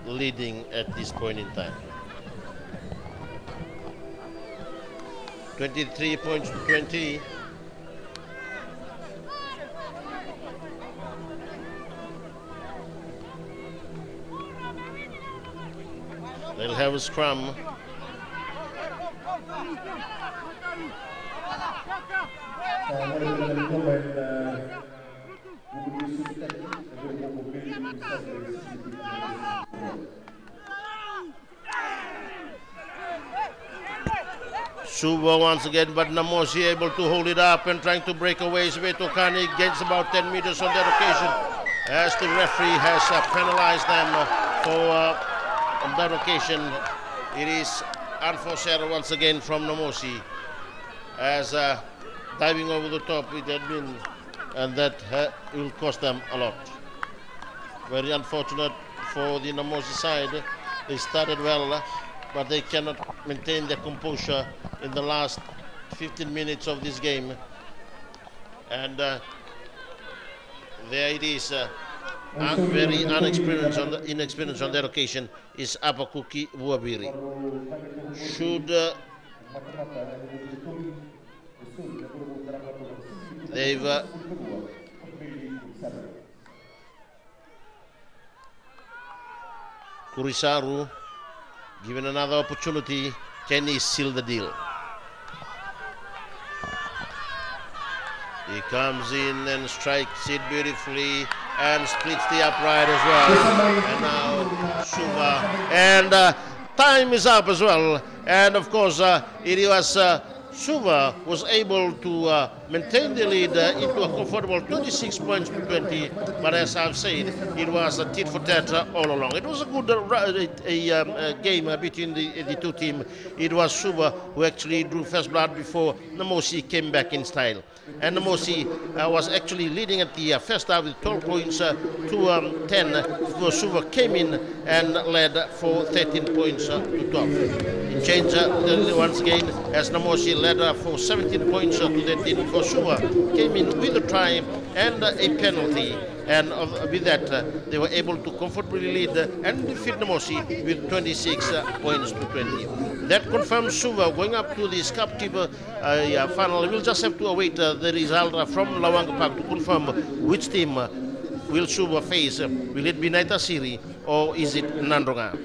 leading at this point in time. 23 points to 20. They'll have a scrum. Suva once again, but Namosi able to hold it up and trying to break away. Svetokani gains about 10 meters on that occasion, as the referee has penalized them for on that occasion. It is unforced error once again from Namosi, as diving over the top it had been, and that will cost them a lot. Very unfortunate for the Namosi side. They started well, but they cannot maintain their composure in the last 15 minutes of this game. And there it is. Very inexperienced on that occasion is Apakuki Buabiri. Should they've Kurisaru given another opportunity, can he seal the deal? He comes in and strikes it beautifully and splits the upright as well. And now Suva. And time is up as well. And of course, it was Suva was able to maintain the lead into a comfortable 26 points to 20. But as I've said, it was a tit for tat all along. It was a good game between the two teams. It was Suva who actually drew first blood before Namosi came back in style. And Namosi was actually leading at the first half with 12 points to 10. Because Suva came in and led for 13 points to 12. It changed once again as Namosi led for 17 points to 13. For Suva came in with a try and a penalty, and with that they were able to comfortably lead and defeat Namosi with 26 points to 20. That confirms Suva going up to the Sculptive final. We'll just have to await the result from Lawanga Park to confirm which team will Suva face. Will it be Naitasiri or is it Nandronga?